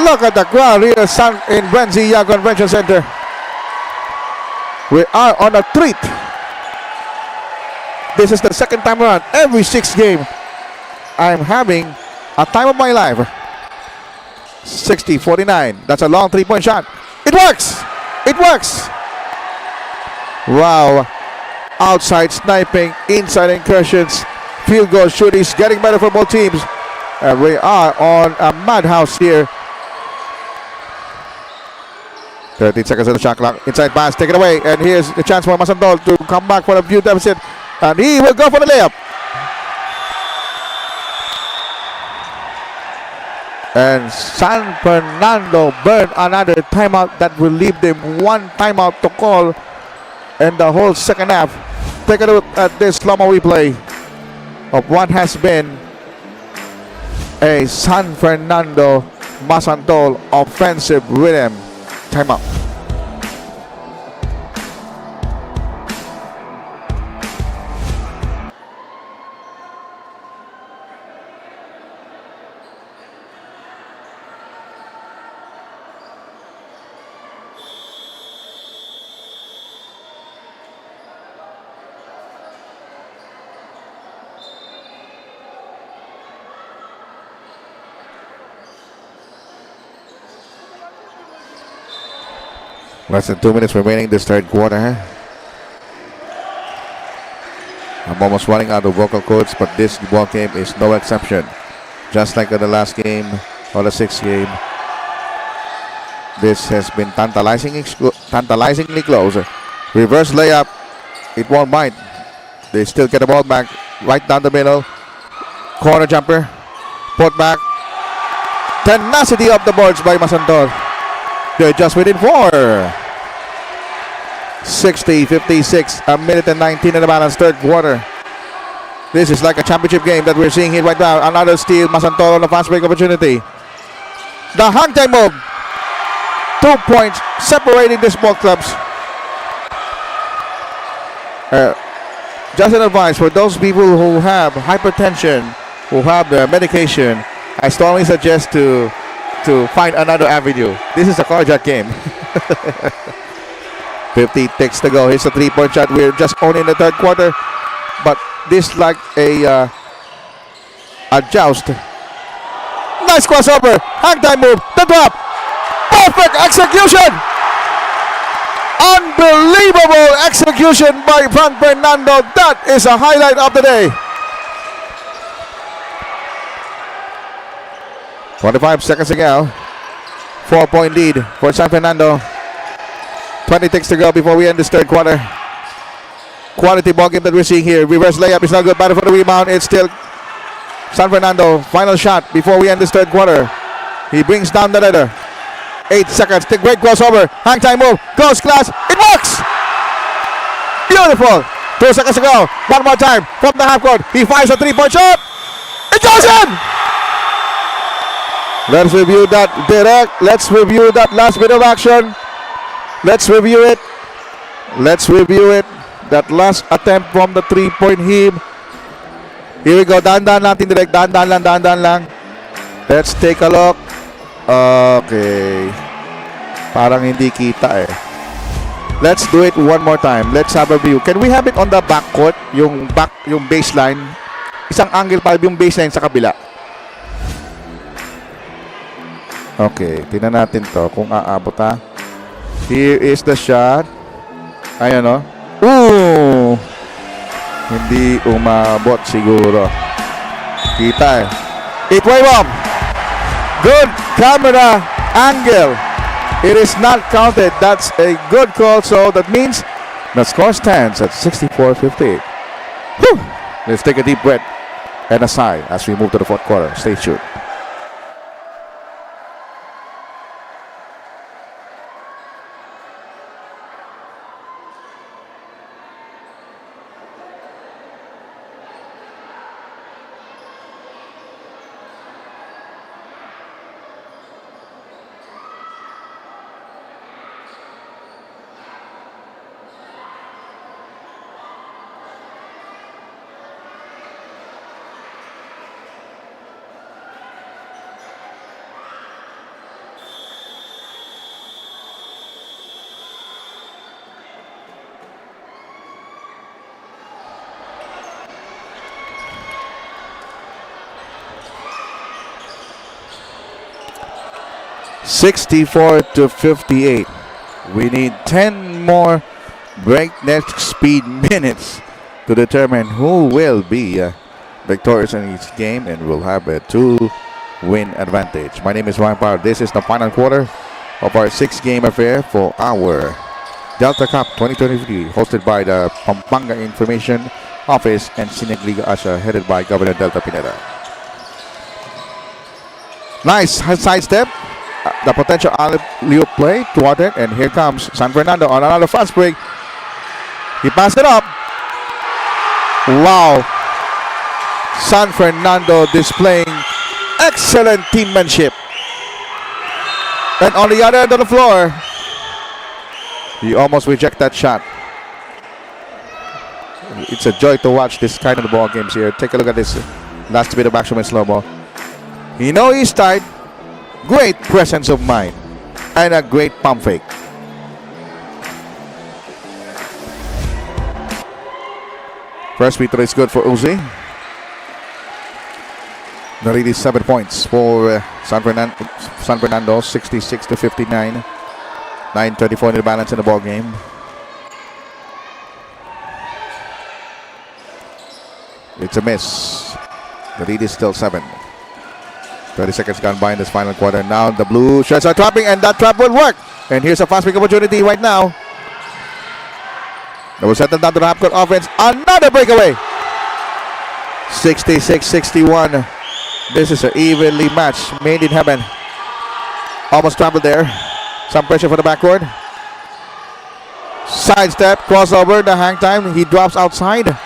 Look at the crowd here in BREN Convention Center. We are on a treat. This is the second time around. Every 6th game, I'm having a time of my life. 60-49. That's a long 3-point shot. It works. It works. Wow. outside sniping, inside incursions, field goal shootings, getting better for both teams. And we are on a madhouse here. 13 seconds on the shot clock. Inside pass, take it away. And here's the chance for Masantol to come back for a view deficit. And he will go for the layup. And San Fernando burned another timeout that will leave them one timeout to call in the whole second half. Take a look at this slow-mo replay of what has been a San Fernando Masantol offensive rhythm timeout. Less than 2 minutes remaining this third quarter. I'm almost running out of vocal cords, but this ball game is no exception. Just like in the last game or the sixth game, this has been tantalizingly close. Reverse layup, it won't bite. They still get the ball back right down the middle. Corner jumper, put back. Tenacity of the boards by Masantol. They're just within 4. 60-56, a minute and 19 in the balance, third quarter. This is like a championship game that we're seeing here right now. Another steal, Masantol on a fast break opportunity. The hang time move. 2 points separating these ball clubs. Just an advice for those people who have hypertension, who have the medication, I strongly suggest to find another avenue. This is a cardiac game. 50 ticks to go. Here's a 3-point shot. We're just only in the third quarter, but this like a joust. Nice crossover. Hang time move. The drop. Perfect execution. Unbelievable execution by Fernando. That is a highlight of the day. 25 seconds to go. 4-point lead for San Fernando. 20 ticks to go before we end this third quarter. Quality ball game that we're seeing here. Reverse layup is not good. Battle for the rebound. It's still San Fernando. Final shot before we end this third quarter. He brings down the letter. 8 seconds. The great crossover. Hang time move. Goes glass. It works. Beautiful. 2 seconds to go. One more time from the half court. He fires a 3-point shot. It goes in. Let's review that direct. Let's review that last bit of action. Let's review it. Let's review it. That last attempt from the 3-point heave. Here we go. Dahan-dahan natin direct. Dahan-dahan lang. Let's take a look. Okay. Parang hindi kita eh. Let's do it one more time. Let's have a view. Can we have it on the back court? Yung baseline. Isang angle pa yung baseline sa kabila. Okay, tingnan natin to kung aabot ha. Here is the shot. Ayan o. Ooh! Hindi umabot siguro. Kita eh. It wave up. Good camera angle. It is not counted. That's a good call. So that means the score stands at 64-58. Let's take a deep breath and a sigh as we move to the fourth quarter. Stay tuned. $64-58. We need 10 more breakneck speed minutes to determine who will be victorious in each game and will have a 2-win advantage. My name is Ryan Power. This is the final quarter of our 6-game affair for our Delta Cup 2023, hosted by the Pampanga Information Office and Sinagliga Asha, headed by Governor Delta Pineda. Nice sidestep. The potential alley-oop play thwarted, and here comes San Fernando on another fast break. He passed it up. Wow. San Fernando displaying excellent teammanship. And on the other end of the floor, he almost rejected that shot. It's a joy to watch this kind of ball games here. Take a look at this last bit of action in slow-mo. You know he's tight. Great presence of mind. And a great pump fake. First free throw is good for Uzi. Already 7 points for San Fernando, 66-59. 9:34 in the balance in the ball game. It's a miss. The lead is still 7. 30 seconds gone by in this final quarter. Now the blue shirts are trapping, and that trap will work. And here's a fast break opportunity right now. That will settle down to the half-court offense. Another breakaway. 66-61. This is an evenly matched, made in heaven. Almost traveled there. Some pressure for the backcourt. Sidestep, crossover, the hang time. He drops outside.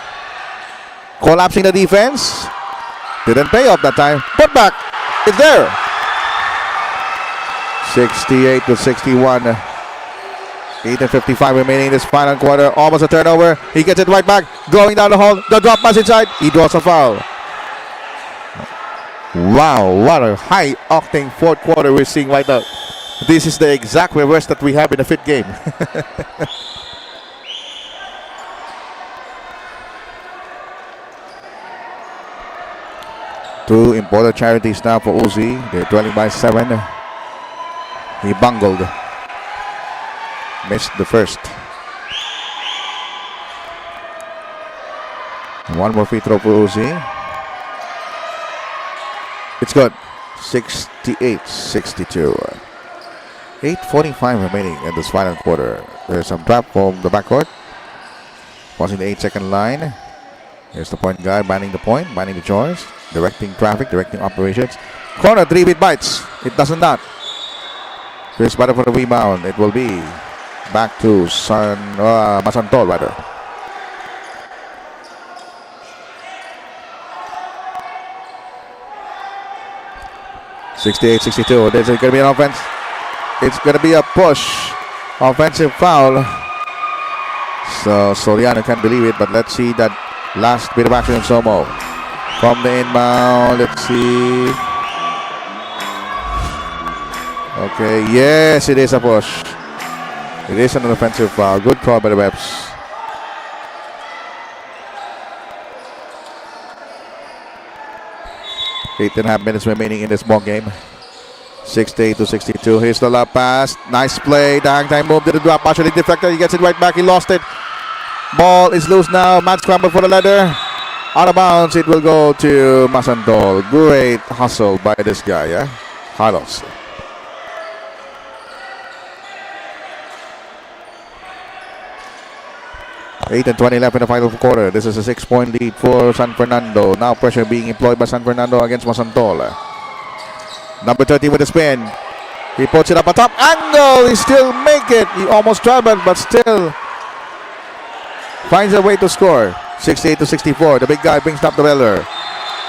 Collapsing the defense. Didn't pay off that time. Put back. It's there. 68-61. 8:55 remaining in this final quarter. Almost a turnover. He gets it right back. Going down the hole. The drop pass inside. He draws a foul. Wow, what a high-octane fourth quarter we're seeing right now. This is the exact reverse that we have in the fifth game. Two important charities now for Uzi. They're trailing by 7. He bungled. Missed the first. One more free throw for Uzi. It's good. 68-62. 8:45 remaining in this final quarter. There's some trap from the backcourt. Crossing the 8-second line. Here's the point guard manning the point, manning the choice, directing traffic, directing operations. Corner 3-beat bites. It doesn't not. Here's battle for the rebound. It will be back to Masantol rather. (68-62). There's going to be an offense. It's going to be a push. Offensive foul. So Soriano can't believe it, but let's see that last bit of action in slow-mo. From the inbound, let's see. Okay, yes, it is a push. It is an offensive foul. Good call by the Reps. Eight and a half minutes remaining in this ball game. 68-62. Here's the lob pass. Nice play. The hang time move to the drop. Partially deflected. He gets it right back. He lost it. Ball is loose now. Matt scramble for the ladder. Out of bounds. It will go to Masantol. Great hustle by this guy. Yeah, Carlos. Eight and 20 left in the final quarter. This is a 6-point lead for San Fernando. Now pressure being employed by San Fernando against Masantol. Number 30 with the spin. He puts it up a top angle. He still make it. He almost traveled, but still finds a way to score. 68-64. The big guy brings up the Beller.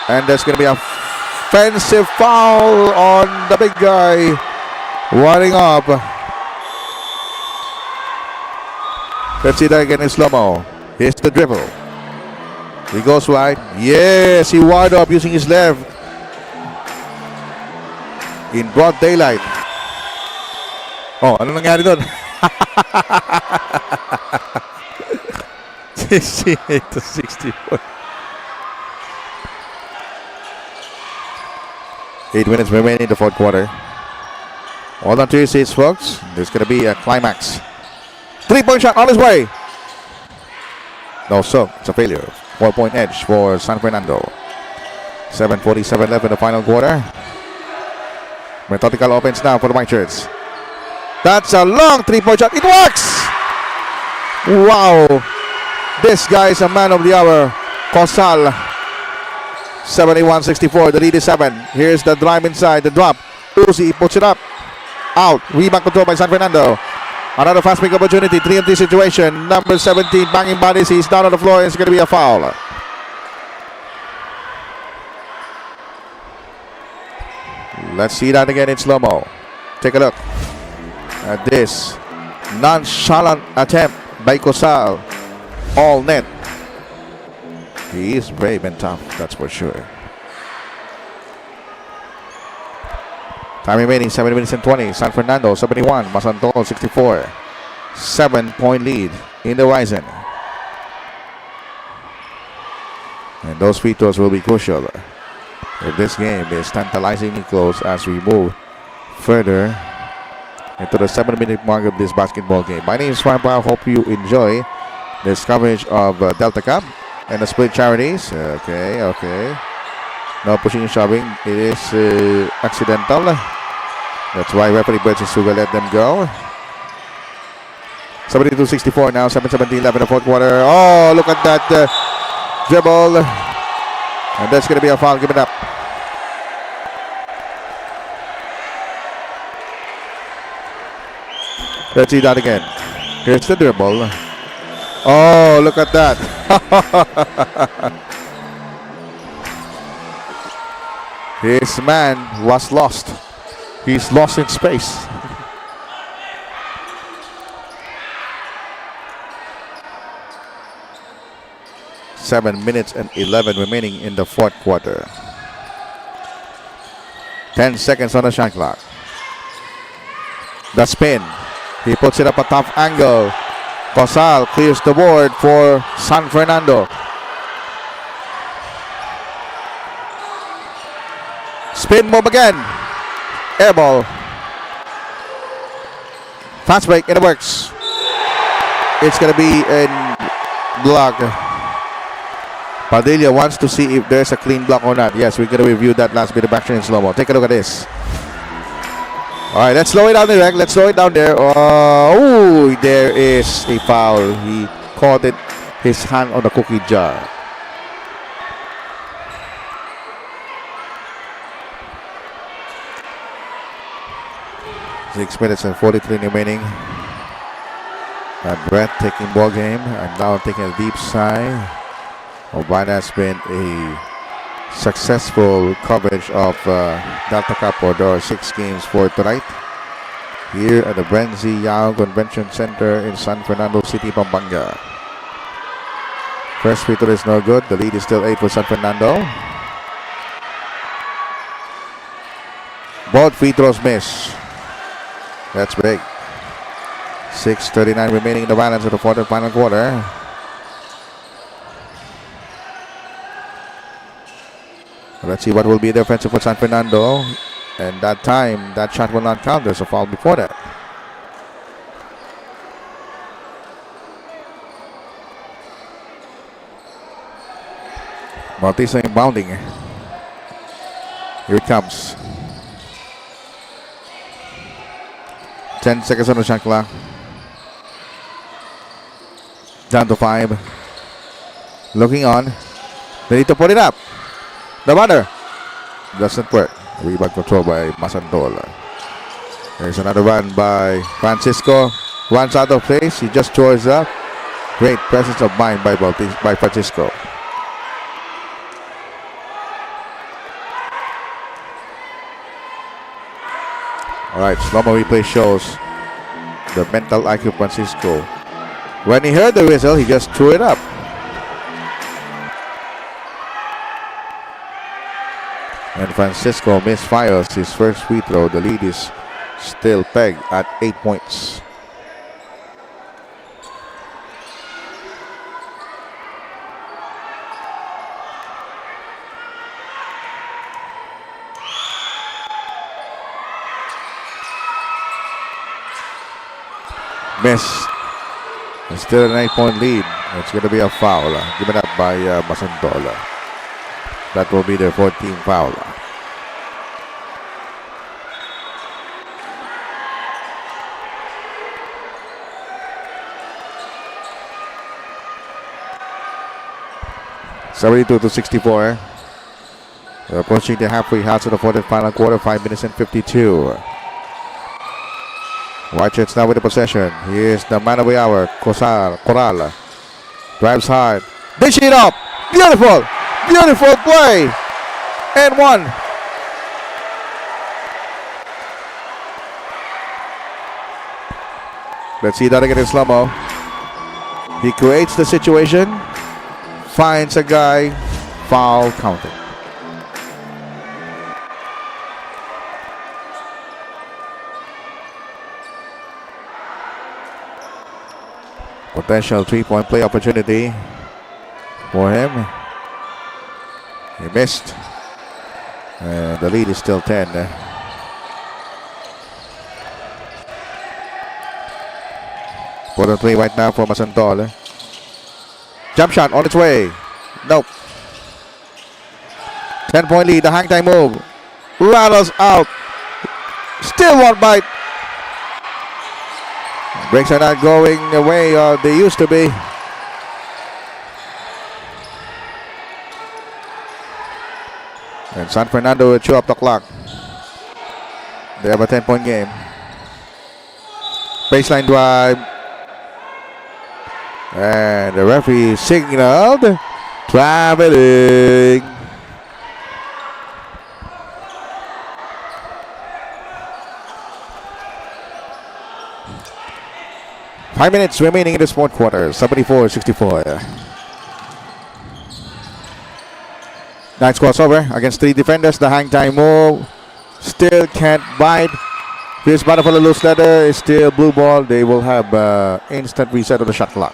And there's going to be a offensive foul on the big guy. Warming up. Let's see that again in slow-mo. Here's the dribble. He goes right. Yes, he wired up using his left. In broad daylight. Oh, ano nangyari doon? 68-64. 8 minutes remaining in the fourth quarter. Hold on to your seats, folks. There's going to be a climax. 3-point shot on his way. No, so it's a failure. 4-point edge for San Fernando. 7:47 left in the final quarter. Methodical offense now for the White Shirts. That's a long 3-point shot. It works! Wow! This guy is a man of the hour. Cosal. 71-64. The lead is 7. Here's the drive inside. The drop. Uzi puts it up. Out. Rebound control by San Fernando. Another fast break opportunity. 3-on-3 situation. Number 17 banging bodies. He's down on the floor. It's going to be a foul. Let's see that again in slow-mo. Take a look at this nonchalant attempt by Cosal. All net. He is brave and tough, that's for sure. Time remaining 7 minutes and 20. San Fernando 71, Masantol 64. 7-point lead in the horizon. And those free throws will be crucial if this game is tantalizingly close as we move further into the 7-minute mark of this basketball game. My name is Swampa. I hope you enjoy this coverage of Delta Cup and the split charities. Okay. No pushing and shoving. It is accidental. That's why referee Bertie Suga let them go. 72-64 now. 7:17 left in the fourth quarter. Oh, look at that dribble. And that's going to be a foul given up. Let's see that again. Here's the dribble. Oh, look at that. His man was lost. He's lost in space. Seven minutes and 11 remaining in the fourth quarter. 10 seconds on the shot clock. The spin. He puts it up a tough angle. Cosal clears the board for San Fernando. Spin move again. Air ball. Fast break in the works. It's going to be in block. Padilla wants to see if there's a clean block or not. Yes, we're going to review that last bit of action in slow-mo. Take a look at this. All right, let's slow it down there. Let's slow it down there. Oh, there is a foul. He caught it, his hand on the cookie jar. Six minutes and 43 remaining. A breathtaking ball game. I'm now taking a deep sigh. O'Brien has been a successful coverage of Delta Cup for the 6 games for tonight here at the BREN GUIAO Convention Center in San Fernando City, Pampanga. First free throw is no good. The lead is still 8 for San Fernando. Both free throws miss. That's big. 6:39 remaining in the balance of the fourth and final quarter. Let's see what will be the offensive for San Fernando. And that time, that shot will not count. There's a foul before that. Bautista inbounding. Here it comes. 10 seconds on the shot clock. Down to 5. Looking on. They need to put it up. The runner doesn't work. Rebound control by Masantol. There's another run by Francisco. Runs out of place. He just throws up. Great presence of mind by Francisco. All right, slow-mo replay shows the mental IQ of Francisco. When he heard the whistle, he just threw it up. And Francisco misfires his first free throw. The lead is still pegged at 8 points. Miss. It's still an 8-point lead. It's going to be a foul given up by Masantol. That will be their 14th foul. (72-64). We're approaching the halfway house of the fourth and final quarter. 5 minutes and 52. White shirts now with the possession. Here's the man of the hour, Coral. Drives hard. Dish it up. Beautiful. Beautiful play. And one. Let's see that again in slow-mo. He creates the situation. Finds a guy. Foul counting. Potential three-point play opportunity for him. He missed. And the lead is still 10. For the three right now for Masantol. Jump shot on its way. Nope. 10-point lead. The hang time move. Rattles out. Still one bite. Breaks are not going the way they used to be. And San Fernando will chew up the clock. They have a 10-point game. Baseline drive. And the referee signaled traveling. Five minutes remaining in this fourth quarter. 74-64. Nice crossover against three defenders. The hang time move. Still can't bite. Here's battle for the loose letter. It's still blue ball. They will have instant reset of the shot clock.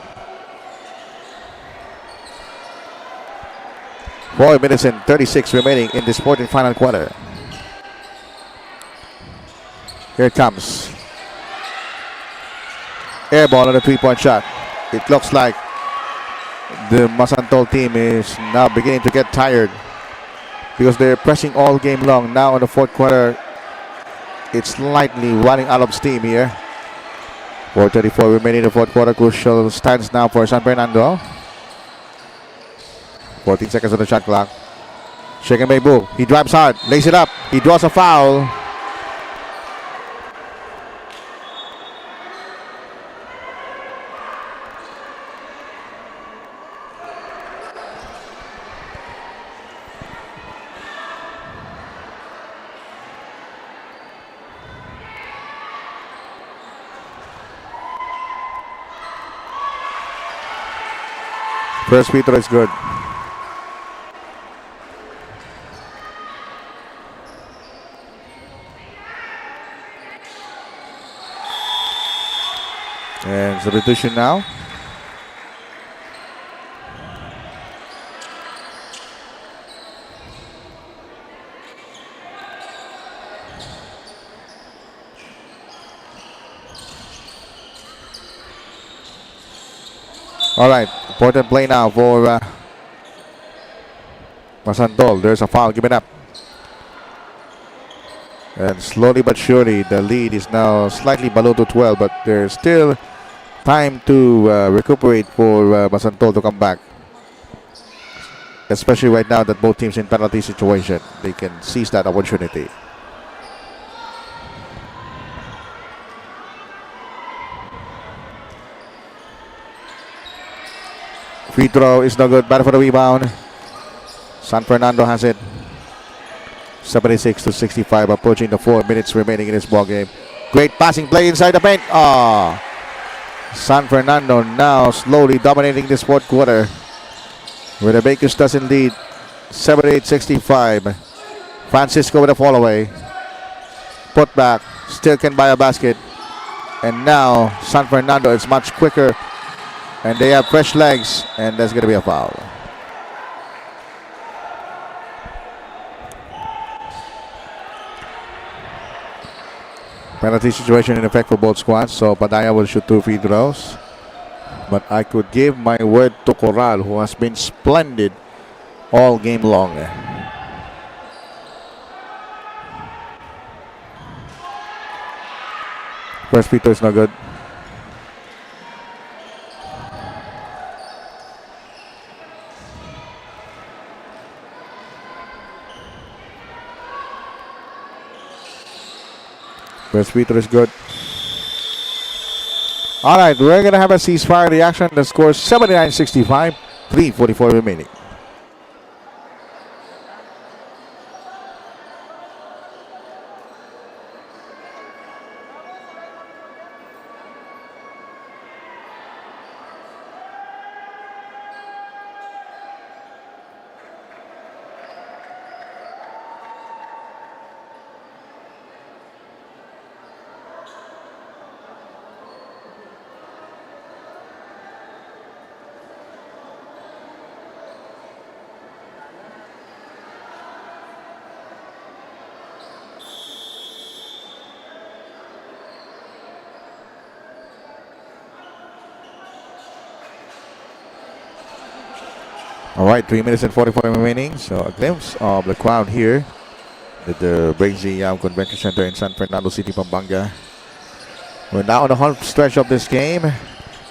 4 minutes and 36 remaining in this fourth and final quarter. Here it comes. Air ball on a three-point shot. It looks like the Masantol team is now beginning to get tired because they're pressing all game long. Now in the fourth quarter, it's slightly running out of steam here. 4:34 remaining in the fourth quarter. Crucial stands now for San Fernando. 14 seconds on the shot clock. Shake and make move. He drives hard. Lays it up. He draws a foul. First free throw is good. And substitution now. All right, important play now for Masantol. There's a foul given up. And slowly but surely, the lead is now slightly below to 12, but there's still time to recuperate for Masantol to come back. Especially right now that both teams in penalty situation. They can seize that opportunity. Free throw is no good. Battle for the rebound. San Fernando has it. 76-65. Approaching the 4 minutes remaining in this ball game. Great passing play inside the paint. San Fernando now slowly dominating this fourth quarter. With the Bakers doesn't lead. 78-65. Francisco with a fall away. Put back. Still can buy a basket. And now San Fernando is much quicker. And they have fresh legs, and there's going to be a foul. Penalty situation in effect for both squads. So Padaya will shoot 2 free throws. But I could give my word to Corral, who has been splendid all game long. First free throw is not good. First free throw is good. All right, we're going to have a ceasefire reaction. The score is 79-65, 3:44 remaining. All right, 3 minutes and 44 remaining. So a glimpse of the crowd here at the GUIAO Convention Center in San Fernando City, Pampanga. We're now on the home stretch of this game.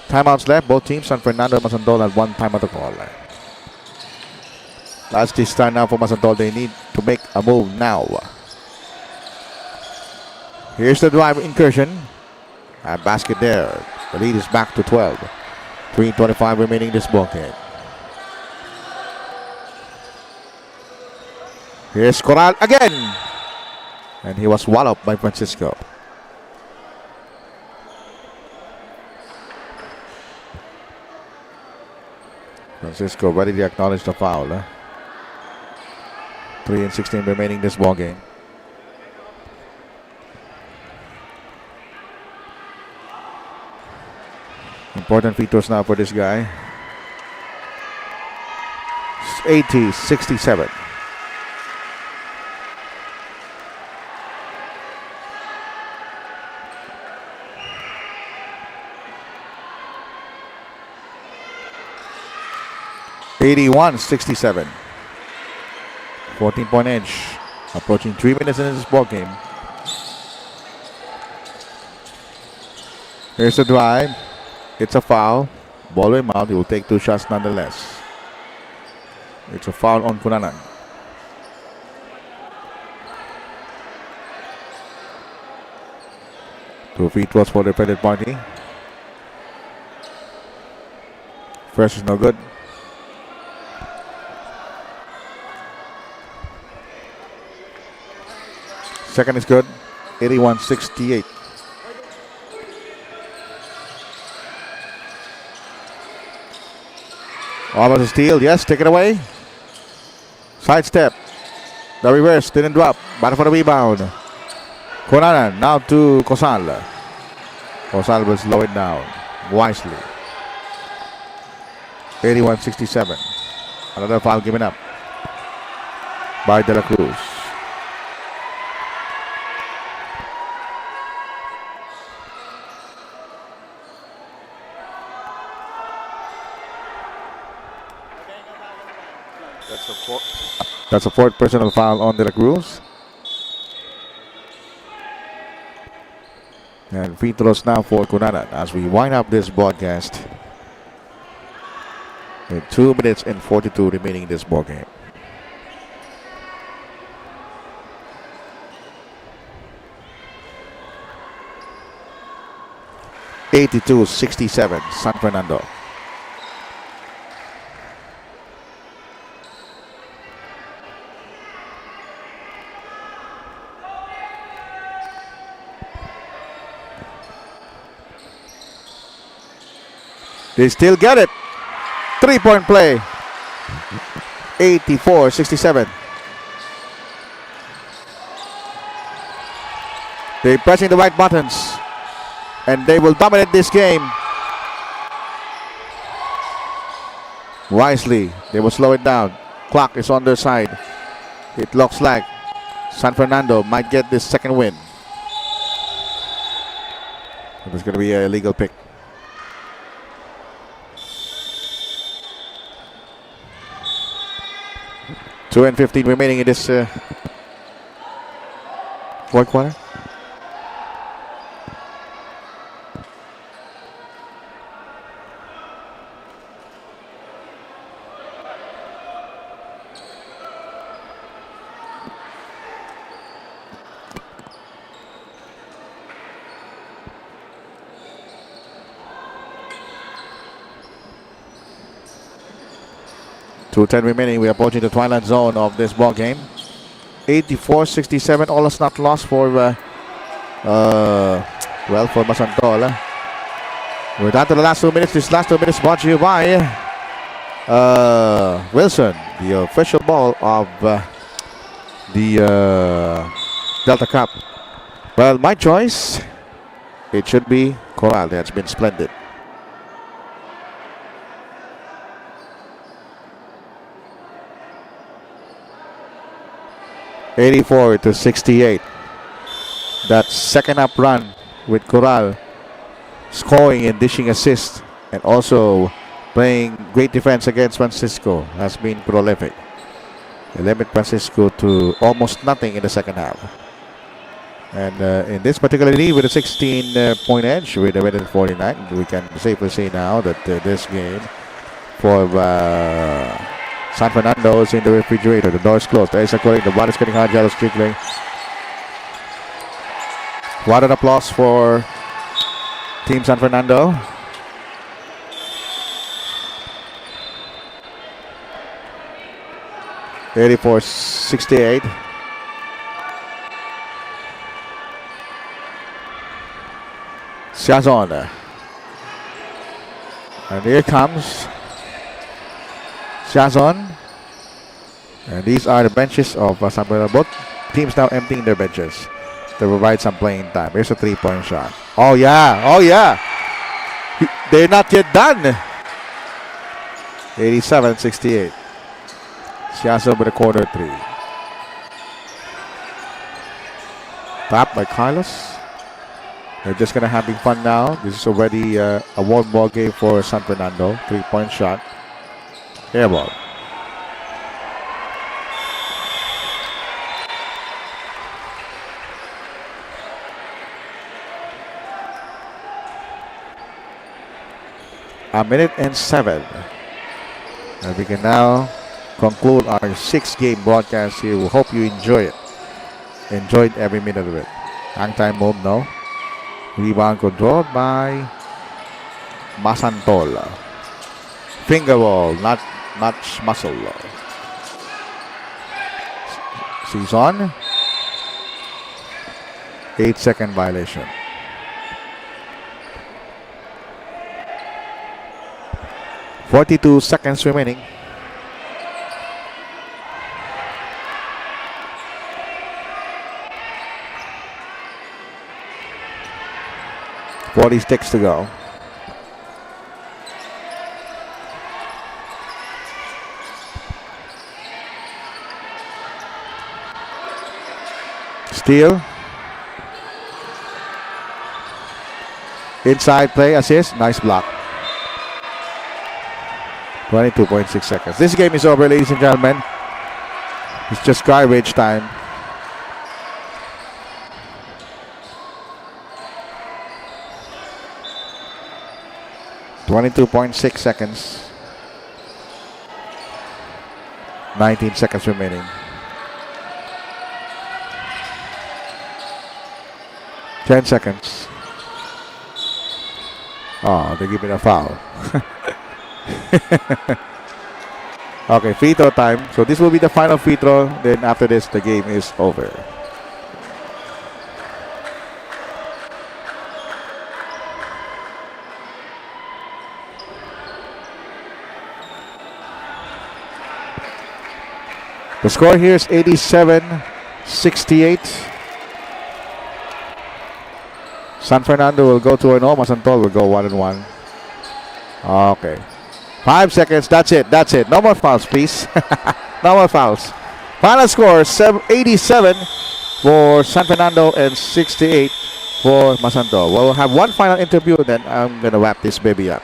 Timeouts left. Both teams, San Fernando and Masantol, had one timeout to call. Last this time now for Masantol. They need to make a move now. Here's the drive incursion. A basket there. The lead is back to 12. 3:25 remaining this ball game. Here's Corral again. And he was walloped by Francisco. Francisco ready to acknowledge the foul. 3:16 remaining this ball game. Important free throws now for this guy. 80-67. (81-67). 14-point edge. Approaching 3 minutes into this ball game. Here's the drive. It's a foul. Ball him out. He will take 2 shots nonetheless. It's a foul on Cunanan. Two free throws for the offended party. First is no good. Second is good. 81-68. Almost a steal. Yes, take it away. Sidestep. The reverse didn't drop. Battle for the rebound. Cunanan now to Cosal. Cosal will slow it down wisely. 81-67. Another foul given up by De La Cruz. That's a fourth personal foul on De La Cruz. And free throws now for Cunanan as we wind up this broadcast. With 2 minutes and 42 remaining in this ball game. (82-67) San Fernando. They still get it. 3-point play. 84-67. They're pressing the right buttons. And they will dominate this game. Wisely. They will slow it down. Clock is on their side. It looks like San Fernando might get this second win. It was going to be a legal pick. 2:15 remaining in this fourth quarter. .210 remaining. We are approaching the twilight zone of this ball game. 84-67. All is not lost for for Masantol. We're down to the last 2 minutes. This last 2 minutes brought to you by Wilson, the official ball of the Delta Cup. Well, my choice, it should be Coral. That's been splendid. (84-68). That second up run with Coral scoring and dishing assists and also playing great defense against Francisco has been prolific. They limit Francisco to almost nothing in the second half. And in this particular lead with a 16-point edge with a minute 49, we can safely say now that this game for San Fernando is in the refrigerator. The door is closed. There is a calling. The ball is getting hard. Yellow trickling. What an applause for Team San Fernando. (84-68). Siazon. And here comes Siazon. And these are the benches of San Fernando. Both teams now emptying their benches to provide some playing time. Here's a three-point shot. Oh yeah, oh yeah. They're not yet done. 87-68. Siazon with a corner three. Tap by Carlos. They're just gonna having fun now. This is already a one ball game for San Fernando. 3-point shot. Air ball. A minute and 7. And we can now conclude our 6-game broadcast here. We hope you enjoy it. Enjoyed every minute of it. Hang time move, no. Rebound controlled by Masantol. Finger ball, not muscle. Season. 8-second violation. .42 seconds remaining. .46 to go. Steal. Inside play, assist, nice block. 22.6 seconds. This game is over, ladies and gentlemen. It's just garbage time. .6 seconds. 19 seconds remaining. Ten seconds. Oh, they give me a foul. Okay, free throw time. So this will be the final free throw. Then after this, the game is over. The score here is 87-68. San Fernando will go 2-0. Masantol will go 1-1. Okay. 5 seconds. That's it. That's it. No more fouls, please. No more fouls. Final score 87 for San Fernando and 68 for Masantol. We'll have one final interview, then I'm going to wrap this baby up.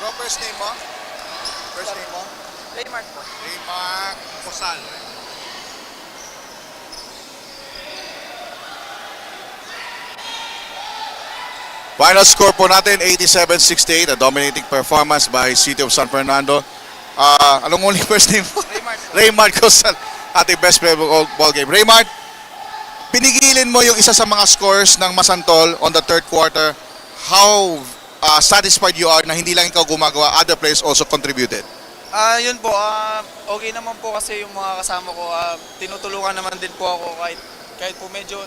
Bro, first name mo? First name mo? Raymart po. Raymart Cosal. Final score po natin, 87-68, a dominating performance by City of San Fernando. Anong only first name mo? Raymart po. Raymart Cosal, ating best player of ball game. Raymart, pinigilin mo yung isa sa mga scores ng Masantol on the third quarter. How satisfied you are na hindi lang ikaw gumagawa, other players also contributed? Yun po, okay naman po kasi yung mga kasama ko, tinutulungan naman din po ako kahit po medyo,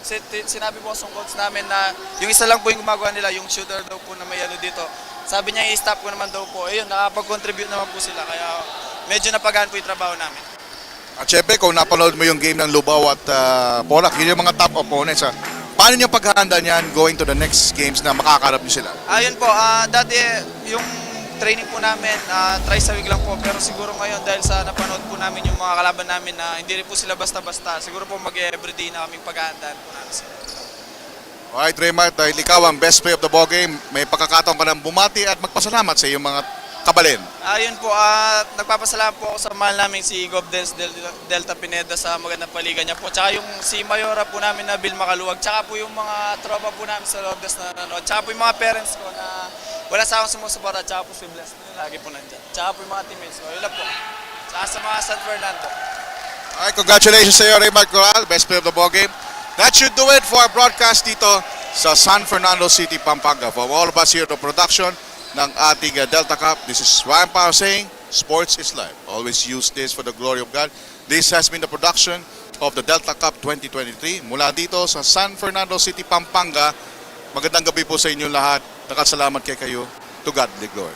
sinabi po sa coach namin na yung isa lang po yung gumagawa nila, yung shooter daw po na may ano dito. Sabi niya i-stop ko naman daw po, ayun, nakapag-contribute naman po sila, kaya medyo napagaan po yung trabaho namin. At syempre, kung napanood mo yung game ng Lubao at Porac, yun yung mga top opponents. Paano niyo paghahanda niyan going to the next games na makakarap niyo sila? Ayun po, dati yung training po namin, twice a week lang po. Pero siguro ngayon dahil sa napanood po namin yung mga kalaban namin na hindi rin po sila basta-basta, siguro po mag-everyday na kaming paghahandaan po namin sila. Alright, Raymart, dahil ikaw ang best player of the ball game, may pagkakataon ka ng bumati at magpasalamat sa iyong mga kabalin. Ayun po, nagpapasalamat po ako sa mahal namin si Gobdens Delta Pineda sa magandang paligan niya po. Tsaka yung si Mayora po namin na Bill Makaluwag. Tsaka po yung mga tropa po namin sa Lobdes na nanonood. Tsaka po yung mga parents ko na wala sa akong sumusuporta. Tsaka po si Bless na lagi po nandyan. Tsaka po yung mga teammates ko. Yun lang po. Tsaka sa mga San Fernando. Alright, congratulations sa iyo, Raymart Coral, best player of the ball game. That should do it for our broadcast dito sa San Fernando City, Pampanga. From all of us here at the production ng ating Delta Cup, this is Ryan Power saying, sports is life. Always use this for the glory of God. This has been the production of the Delta Cup 2023 mula dito sa San Fernando City, Pampanga. Magandang gabi po sa inyo lahat. Nakasalamat kay kayo. To God be the glory.